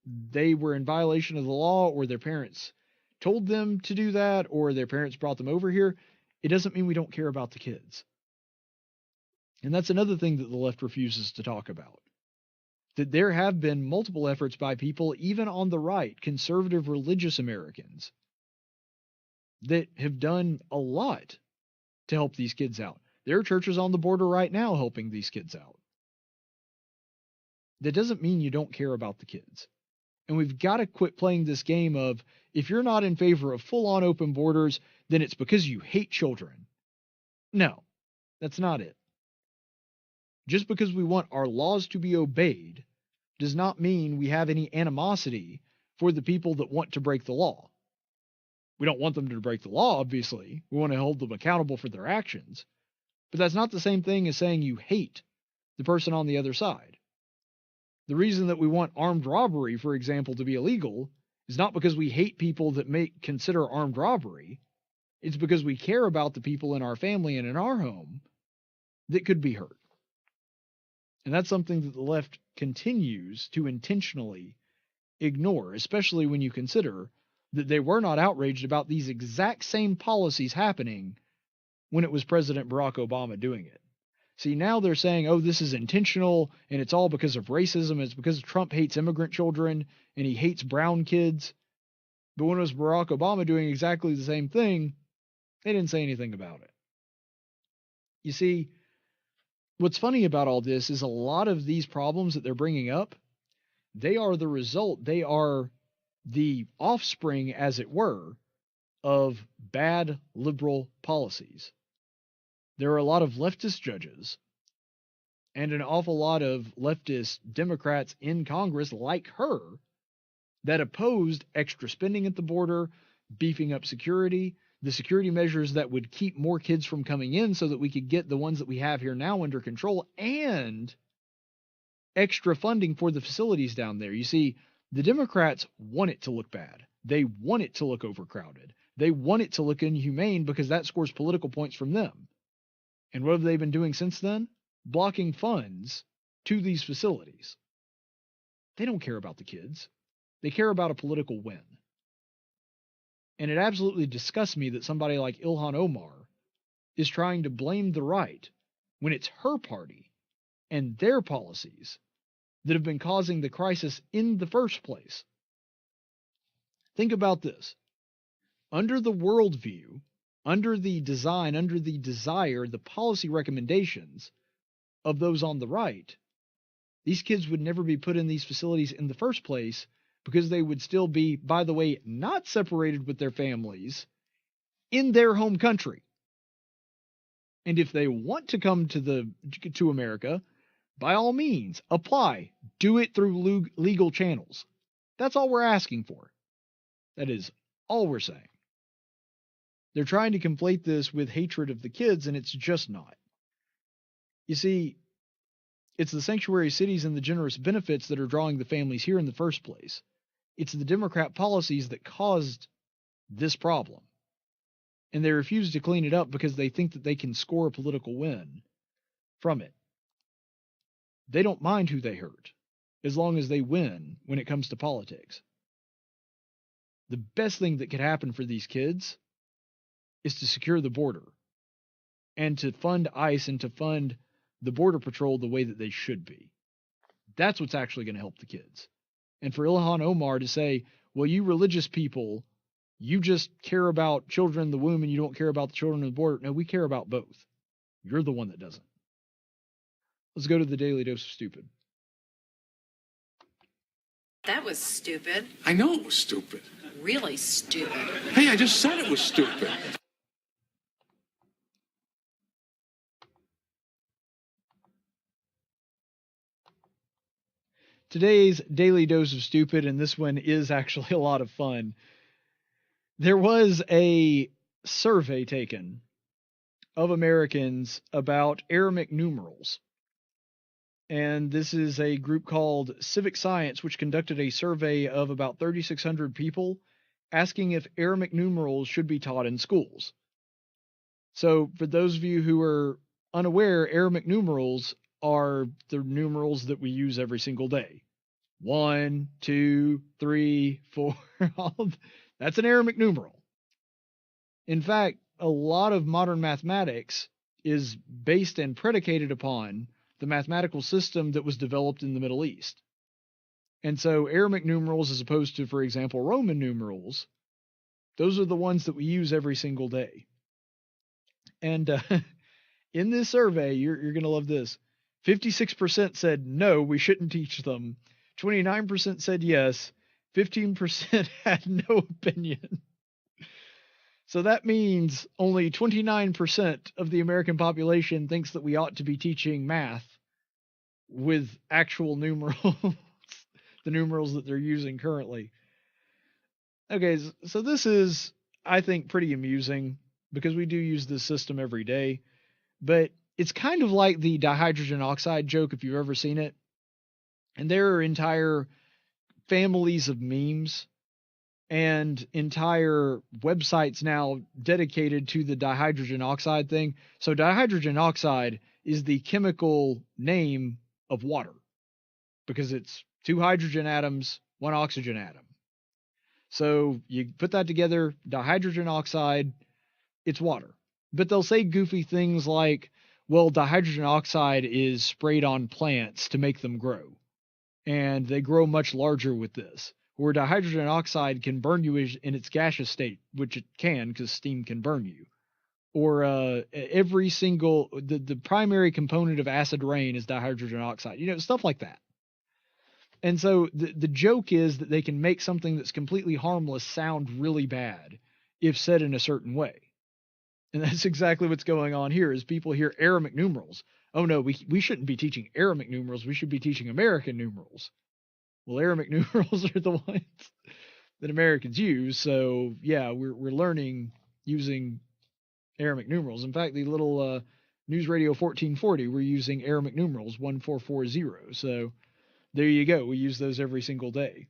they were in violation of the law or their parents told them to do that or their parents brought them over here, it doesn't mean we don't care about the kids. And that's another thing that the left refuses to talk about. That there have been multiple efforts by people, even on the right, conservative religious Americans, that have done a lot to help these kids out. There are churches on the border right now helping these kids out. That doesn't mean you don't care about the kids. And we've got to quit playing this game of, if you're not in favor of full-on open borders, then it's because you hate children. No, that's not it. Just because we want our laws to be obeyed does not mean we have any animosity for the people that want to break the law. We don't want them to break the law, obviously. We want to hold them accountable for their actions. But that's not the same thing as saying you hate the person on the other side. The reason that we want armed robbery, for example, to be illegal is not because we hate people that consider armed robbery. It's because we care about the people in our family and in our home that could be hurt. And that's something that the left continues to intentionally ignore, especially when you consider that they were not outraged about these exact same policies happening when it was President Barack Obama doing it. See, now they're saying, oh, this is intentional, and it's all because of racism, it's because Trump hates immigrant children, and he hates brown kids. But when it was Barack Obama doing exactly the same thing, they didn't say anything about it. You see, what's funny about all this is a lot of these problems that they're bringing up, they are the result, they are the offspring, as it were, of bad liberal policies. There are a lot of leftist judges and an awful lot of leftist Democrats in Congress like her that opposed extra spending at the border, beefing up security, the security measures that would keep more kids from coming in so that we could get the ones that we have here now under control, and extra funding for the facilities down there. You see, the Democrats want it to look bad. They want it to look overcrowded. They want it to look inhumane because that scores political points from them. And what have they been doing since then? Blocking funds to these facilities. They don't care about the kids. They care about a political win. And it absolutely disgusts me that somebody like Ilhan Omar is trying to blame the right when it's her party and their policies that have been causing the crisis in the first place. Think about this. Under the worldview, under the design, under the desire, the policy recommendations of those on the right, these kids would never be put in these facilities in the first place because they would still be, by the way, not separated with their families in their home country. And if they want to come to America, by all means, apply. Do it through legal channels. That's all we're asking for. That is all we're saying. They're trying to conflate this with hatred of the kids, and it's just not. You see, it's the sanctuary cities and the generous benefits that are drawing the families here in the first place. It's the Democrat policies that caused this problem. And they refuse to clean it up because they think that they can score a political win from it. They don't mind who they hurt, as long as they win when it comes to politics. The best thing that could happen for these kids is to secure the border and to fund ICE and to fund the Border Patrol the way that they should be. That's what's actually going to help the kids. And for Ilhan Omar to say, well, you religious people, you just care about children in the womb and you don't care about the children on the border. No, we care about both. You're the one that doesn't. Let's go to the Daily Dose of Stupid. That was stupid. I know it was stupid. Really stupid. Hey, I just said it was stupid. Today's Daily Dose of Stupid, and this one is actually a lot of fun. There was a survey taken of Americans about Aramaic numerals. And this is a group called Civic Science, which conducted a survey of about 3,600 people asking if Aramaic numerals should be taught in schools. So for those of you who are unaware, Aramaic numerals are the numerals that we use every single day. 1, 2, 3, 4. That's an Aramaic numeral. In fact, a lot of modern mathematics is based and predicated upon the mathematical system that was developed in the Middle East. And so Aramaic numerals, as opposed to, for example, Roman numerals, those are the ones that we use every single day. And in this survey, you're going to love this. 56% said no, we shouldn't teach them. 29% said yes. 15% had no opinion. So that means only 29% of the American population thinks that we ought to be teaching math with actual numerals, the numerals that they're using currently. Okay, so this is, I think, pretty amusing because we do use this system every day, but it's kind of like the dihydrogen oxide joke, if you've ever seen it. And there are entire families of memes and entire websites now dedicated to the dihydrogen oxide thing. So dihydrogen oxide is the chemical name of water because it's 2 hydrogen atoms, 1 oxygen atom. So you put that together, dihydrogen oxide, it's water. But they'll say goofy things like, well, dihydrogen oxide is sprayed on plants to make them grow. And they grow much larger with this. Where dihydrogen oxide can burn you in its gaseous state, which it can because steam can burn you. or every single the primary component of acid rain is dihydrogen oxide. Stuff like that. And so the joke is that they can make something that's completely harmless sound really bad if said in a certain way. And that's exactly what's going on here is people hear Aramaic numerals. Oh no, we shouldn't be teaching Aramaic numerals. We should be teaching American numerals. Well, Aramaic numerals are the ones that Americans use. So yeah, we're learning using Aramaic numerals. In fact, the little News Radio 1440, we're using Aramaic numerals 1440. So there you go. We use those every single day.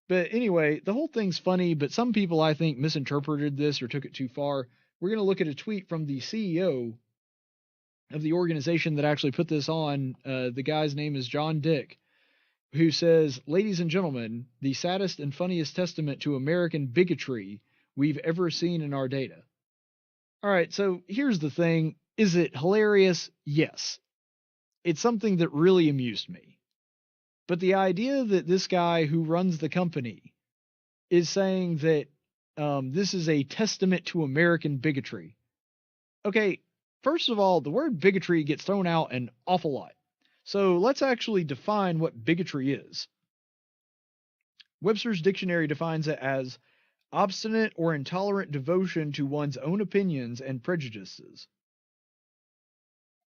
But anyway, the whole thing's funny, but some people, I think, misinterpreted this or took it too far. We're going to look at a tweet from the CEO of the organization that actually put this on. The guy's name is John Dick, who says, "Ladies and gentlemen, the saddest and funniest testament to American bigotry we've ever seen in our data." All right, so here's the thing. Is it hilarious? Yes. It's something that really amused me. But the idea that this guy who runs the company is saying that this is a testament to American bigotry. Okay, first of all, the word bigotry gets thrown out an awful lot. So let's actually define what bigotry is. Webster's dictionary defines it as obstinate or intolerant devotion to one's own opinions and prejudices.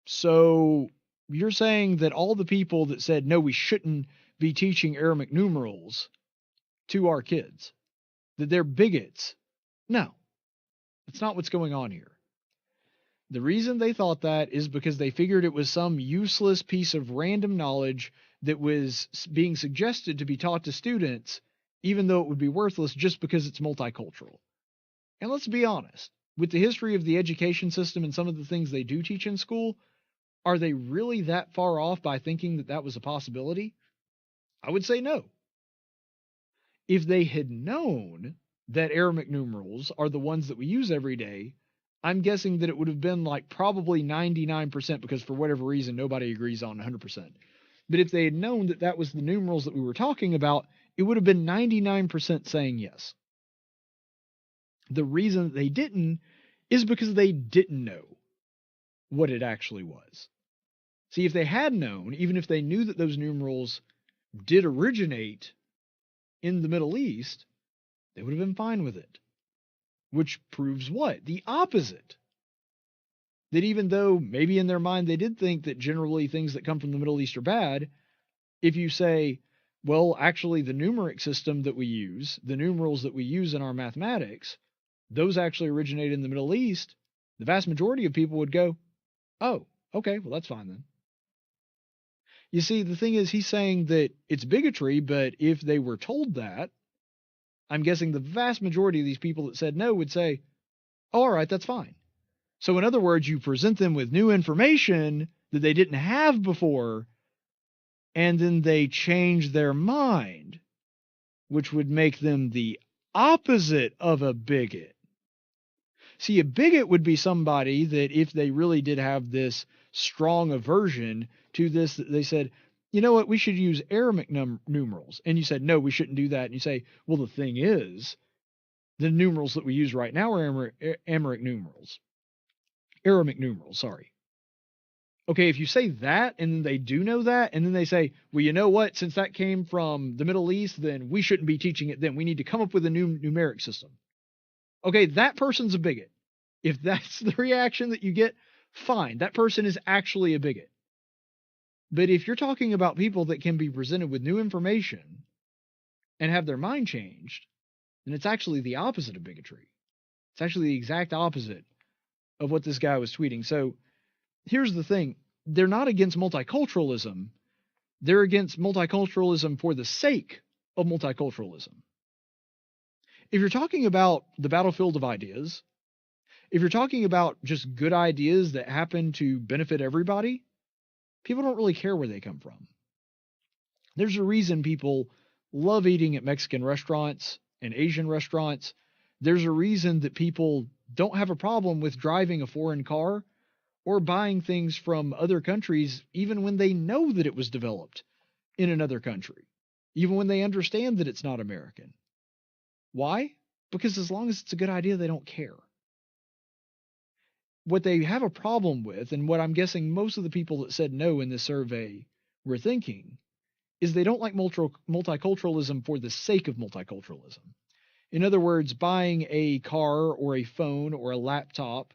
So you're saying that all the people that said, no, we shouldn't be teaching Aramaic numerals to our kids, that they're bigots. No, that's not what's going on here. The reason they thought that is because they figured it was some useless piece of random knowledge that was being suggested to be taught to students, even though it would be worthless just because it's multicultural. And let's be honest, with the history of the education system and some of the things they do teach in school, are they really that far off by thinking that that was a possibility? I would say no. If they had known that Aramaic numerals are the ones that we use every day, I'm guessing that it would have been like probably 99%, because for whatever reason, nobody agrees on 100%. But if they had known that that was the numerals that we were talking about, it would have been 99% saying yes. The reason that they didn't is because they didn't know what it actually was. See, if they had known, even if they knew that those numerals did originate in the Middle East, they would have been fine with it. Which proves what? The opposite. That even though maybe in their mind they did think that generally things that come from the Middle East are bad, if you say, well, actually the numeric system that we use, the numerals that we use in our mathematics, those actually originate in the Middle East, the vast majority of people would go, oh, okay, well, that's fine then. You see, the thing is, he's saying that it's bigotry, but if they were told that, I'm guessing the vast majority of these people that said no would say, oh, all right, that's fine. So in other words, you present them with new information that they didn't have before, and then they change their mind, which would make them the opposite of a bigot. See, a bigot would be somebody that if they really did have this strong aversion to this, they said, you know what, we should use Aramaic numerals. And you said, no, we shouldn't do that. And you say, well, the thing is, the numerals that we use right now are Aramaic numerals. Aramaic numerals, sorry. Okay, if you say that, and then they do know that, and then they say, well, you know what, since that came from the Middle East, then we shouldn't be teaching it then. We need to come up with a new numeric system. Okay, that person's a bigot. If that's the reaction that you get, fine. That person is actually a bigot. But if you're talking about people that can be presented with new information and have their mind changed, then it's actually the opposite of bigotry. It's actually the exact opposite of what this guy was tweeting. So here's the thing. They're not against multiculturalism. They're against multiculturalism for the sake of multiculturalism. If you're talking about the battlefield of ideas, if you're talking about just good ideas that happen to benefit everybody, people don't really care where they come from. There's a reason people love eating at Mexican restaurants and Asian restaurants. There's a reason that people don't have a problem with driving a foreign car or buying things from other countries, even when they know that it was developed in another country, even when they understand that it's not American. Why? Because as long as it's a good idea, they don't care. what they have a problem with, and what I'm guessing most of the people that said no in this survey were thinking, is they don't like multiculturalism for the sake of multiculturalism. In other words, buying a car or a phone or a laptop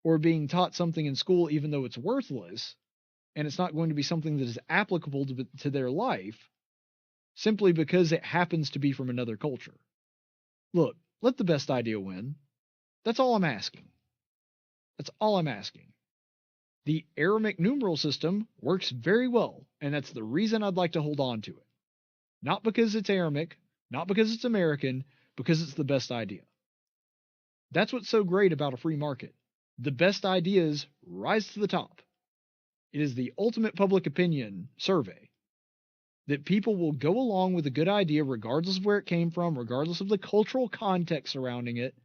or being taught something in school even though it's worthless and it's not going to be something that is applicable to their life simply because it happens to be from another culture. Look, let the best idea win. That's all I'm asking. That's all I'm asking. The Aramaic numeral system works very well, and that's the reason I'd like to hold on to it. Not because it's Aramaic, not because it's American, because it's the best idea. That's what's so great about a free market. The best ideas rise to the top. It is the ultimate public opinion survey that people will go along with a good idea regardless of where it came from, regardless of the cultural context surrounding it.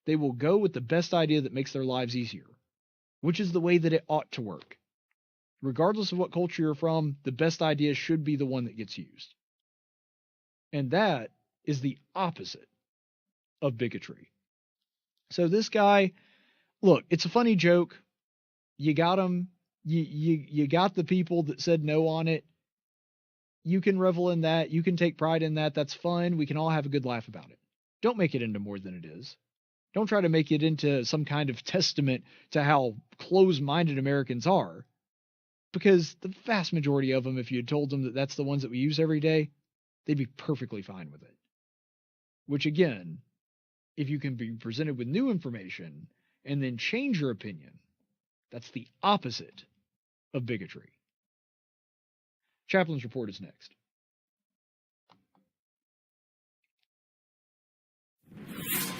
They will go with the best idea that makes their lives easier, which is the way that it ought to work. Regardless of what culture you're from, the best idea should be the one that gets used. And that is the opposite of bigotry. So this guy, look, it's a funny joke. You got him. You got the people that said no on it. You can revel in that. You can take pride in that. That's fun. We can all have a good laugh about it. Don't make it into more than it is. Don't try to make it into some kind of testament to how close-minded Americans are. Because the vast majority of them, if you had told them that that's the ones that we use every day, they'd be perfectly fine with it. Which again, if you can be presented with new information and then change your opinion, that's the opposite of bigotry. Chaplin's report is next.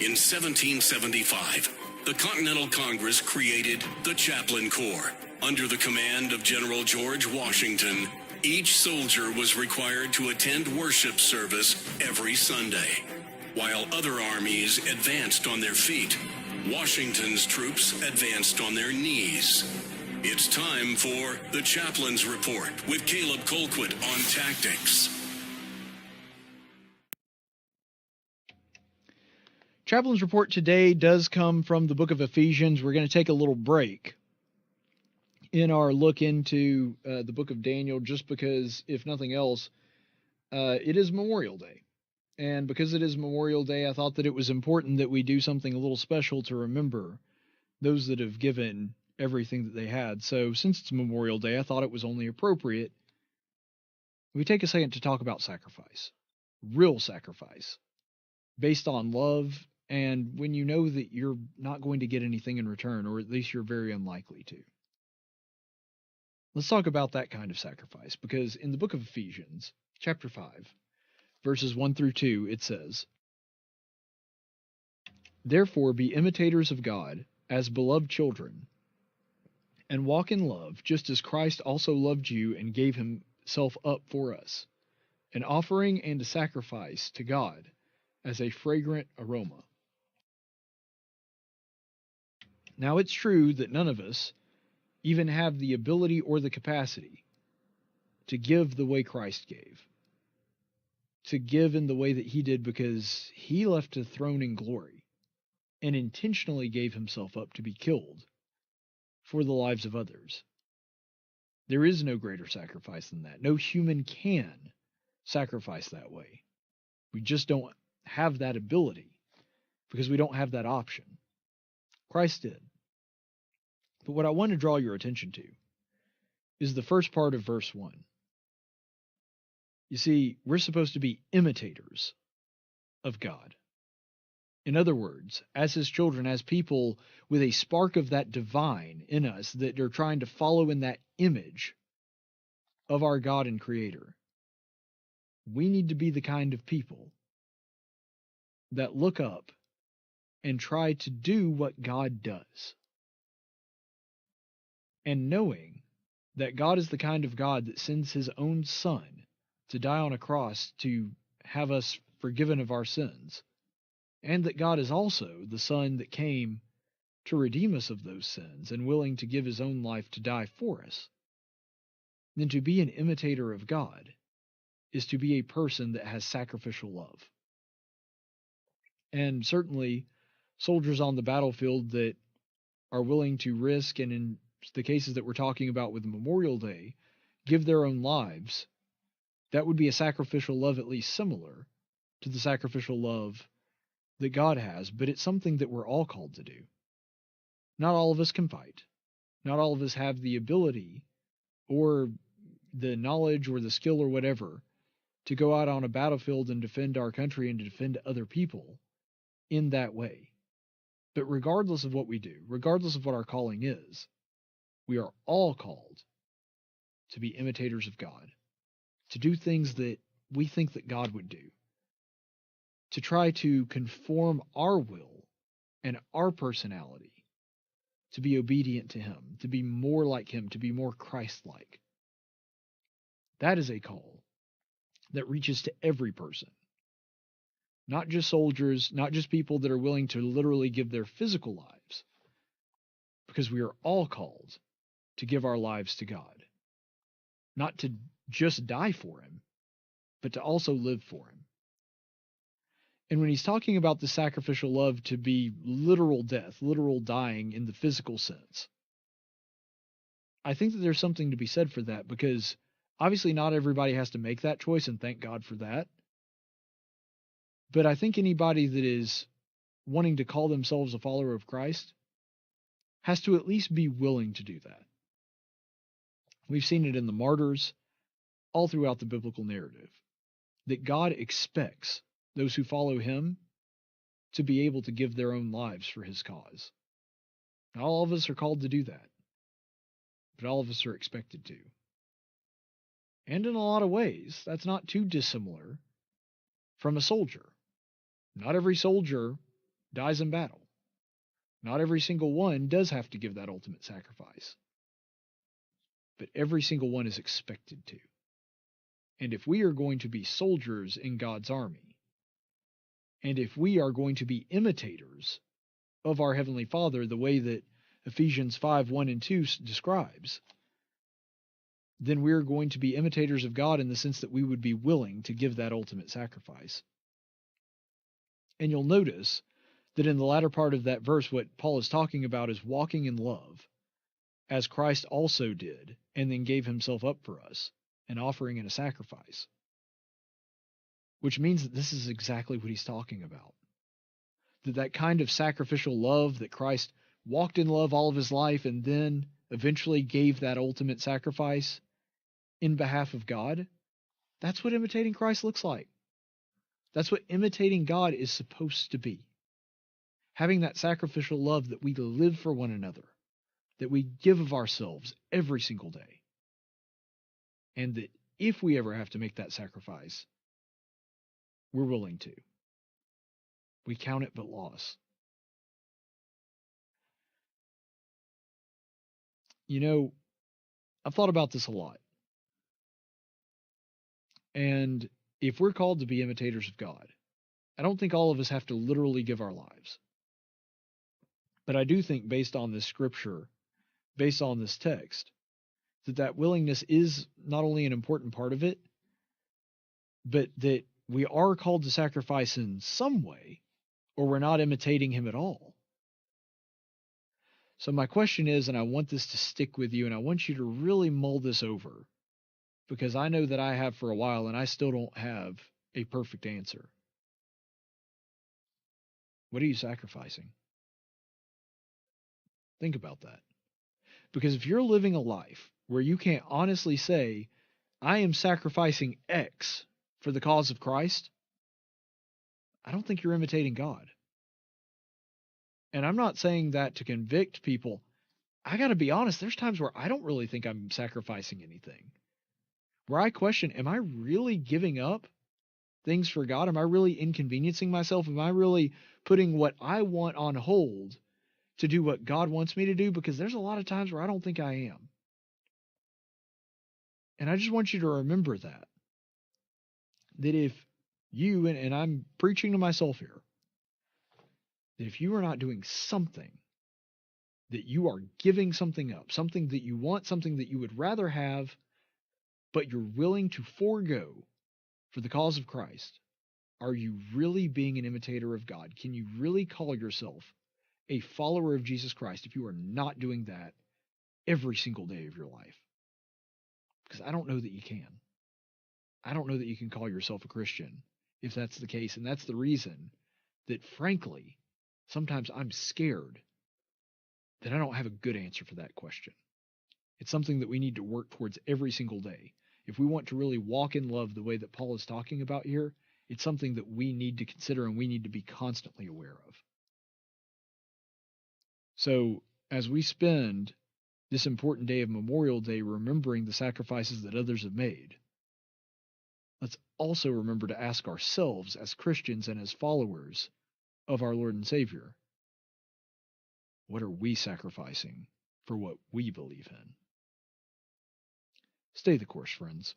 In 1775, the Continental Congress created the Chaplain Corps. Under the command of General George Washington, each soldier was required to attend worship service every Sunday. While other armies advanced on their feet, Washington's troops advanced on their knees. It's time for the Chaplain's Report with Caleb Colquitt on tactics. Chaplin's report today does come from the book of Ephesians. We're going to take a little break in our look into the book of Daniel, just because, if nothing else, it is Memorial Day. And because it is Memorial Day, I thought that it was important that we do something a little special to remember those that have given everything that they had. So since it's Memorial Day, I thought it was only appropriate we take a second to talk about sacrifice. Real sacrifice. Based on love, and when you know that you're not going to get anything in return, or at least you're very unlikely to. Let's talk about that kind of sacrifice, because in the book of Ephesians, chapter 5, verses 1 through 2, it says, "Therefore be imitators of God as beloved children, and walk in love, just as Christ also loved you and gave himself up for us, an offering and a sacrifice to God as a fragrant aroma." Now it's true that none of us even have the ability or the capacity to give the way Christ gave, to give in the way that he did, because he left a throne in glory and intentionally gave himself up to be killed for the lives of others. There is no greater sacrifice than that. No human can sacrifice that way. We just don't have that ability because we don't have that option. Christ did. But what I want to draw your attention to is the first part of verse 1. You see, we're supposed to be imitators of God. In other words, as his children, as people with a spark of that divine in us that are trying to follow in that image of our God and Creator, we need to be the kind of people that look up and try to do what God does. And knowing that God is the kind of God that sends his own Son to die on a cross to have us forgiven of our sins, and that God is also the Son that came to redeem us of those sins and willing to give his own life to die for us, then to be an imitator of God is to be a person that has sacrificial love. And certainly, soldiers on the battlefield that are willing to risk, and in the cases that we're talking about with Memorial Day, give their own lives, that would be a sacrificial love at least similar to the sacrificial love that God has, but it's something that we're all called to do. Not all of us can fight. Not all of us have the ability or the knowledge or the skill or whatever to go out on a battlefield and defend our country and to defend other people in that way. But regardless of what we do, regardless of what our calling is, we are all called to be imitators of God, to do things that we think that God would do, to try to conform our will and our personality to be obedient to Him, to be more like Him, to be more Christ-like. That is a call that reaches to every person. Not just soldiers, not just people that are willing to literally give their physical lives, because we are all called to give our lives to God. Not to just die for Him, but to also live for Him. And when he's talking about the sacrificial love to be literal death, literal dying in the physical sense, I think that there's something to be said for that, because obviously not everybody has to make that choice, and thank God for that. But I think anybody that is wanting to call themselves a follower of Christ has to at least be willing to do that. We've seen it in the martyrs all throughout the biblical narrative, that God expects those who follow Him to be able to give their own lives for His cause. Not all of us are called to do that, but all of us are expected to. And in a lot of ways, that's not too dissimilar from a soldier. Not every soldier dies in battle. Not every single one does have to give that ultimate sacrifice. But every single one is expected to. And if we are going to be soldiers in God's army, and if we are going to be imitators of our Heavenly Father the way that Ephesians 5:1 and 2 describes, then we're going to be imitators of God in the sense that we would be willing to give that ultimate sacrifice. And you'll notice that in the latter part of that verse, what Paul is talking about is walking in love, as Christ also did, and then gave Himself up for us, an offering and a sacrifice. Which means that this is exactly what he's talking about. That kind of sacrificial love, that Christ walked in love all of His life and then eventually gave that ultimate sacrifice in behalf of God, that's what imitating Christ looks like. That's what imitating God is supposed to be. Having that sacrificial love that we live for one another, that we give of ourselves every single day. And that if we ever have to make that sacrifice, we're willing to. We count it but loss. You know, I've thought about this a lot. And if we're called to be imitators of God, I don't think all of us have to literally give our lives. But I do think, based on this scripture, based on this text, that willingness is not only an important part of it, but that we are called to sacrifice in some way, or we're not imitating Him at all. So my question is, and I want this to stick with you, and I want you to really mull this over, because I know that I have for a while, and I still don't have a perfect answer. What are you sacrificing? Think about that. Because if you're living a life where you can't honestly say, I am sacrificing X for the cause of Christ, I don't think you're imitating God. And I'm not saying that to convict people. I got to be honest, there's times where I don't really think I'm sacrificing anything. Where I question, am I really giving up things for God? Am I really inconveniencing myself? Am I really putting what I want on hold to do what God wants me to do? Because there's a lot of times where I don't think I am. And I just want you to remember that. That if you, and I'm preaching to myself here, that if you are not doing something, that you are giving something up, something that you want, something that you would rather have, but you're willing to forego for the cause of Christ, are you really being an imitator of God? Can you really call yourself a follower of Jesus Christ if you are not doing that every single day of your life. Because I don't know that you can. I don't know that you can call yourself a Christian if that's the case. And that's the reason that, frankly, sometimes I'm scared that I don't have a good answer for that question. It's something that we need to work towards every single day. If we want to really walk in love the way that Paul is talking about here, it's something that we need to consider and we need to be constantly aware of. So, as we spend this important day of Memorial Day remembering the sacrifices that others have made, let's also remember to ask ourselves as Christians and as followers of our Lord and Savior, what are we sacrificing for what we believe in? Stay the course, friends.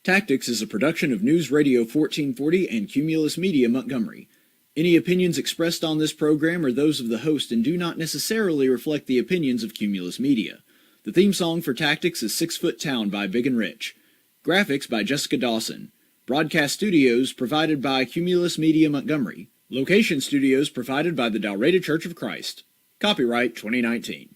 Tactics is a production of News Radio 1440 and Cumulus Media Montgomery. Any opinions expressed on this program are those of the host and do not necessarily reflect the opinions of Cumulus Media. The theme song for Tactics is 6 Foot Town by Big and Rich. Graphics by Jessica Dawson. Broadcast studios provided by Cumulus Media Montgomery. Location studios provided by the Dalraida Church of Christ. Copyright 2019.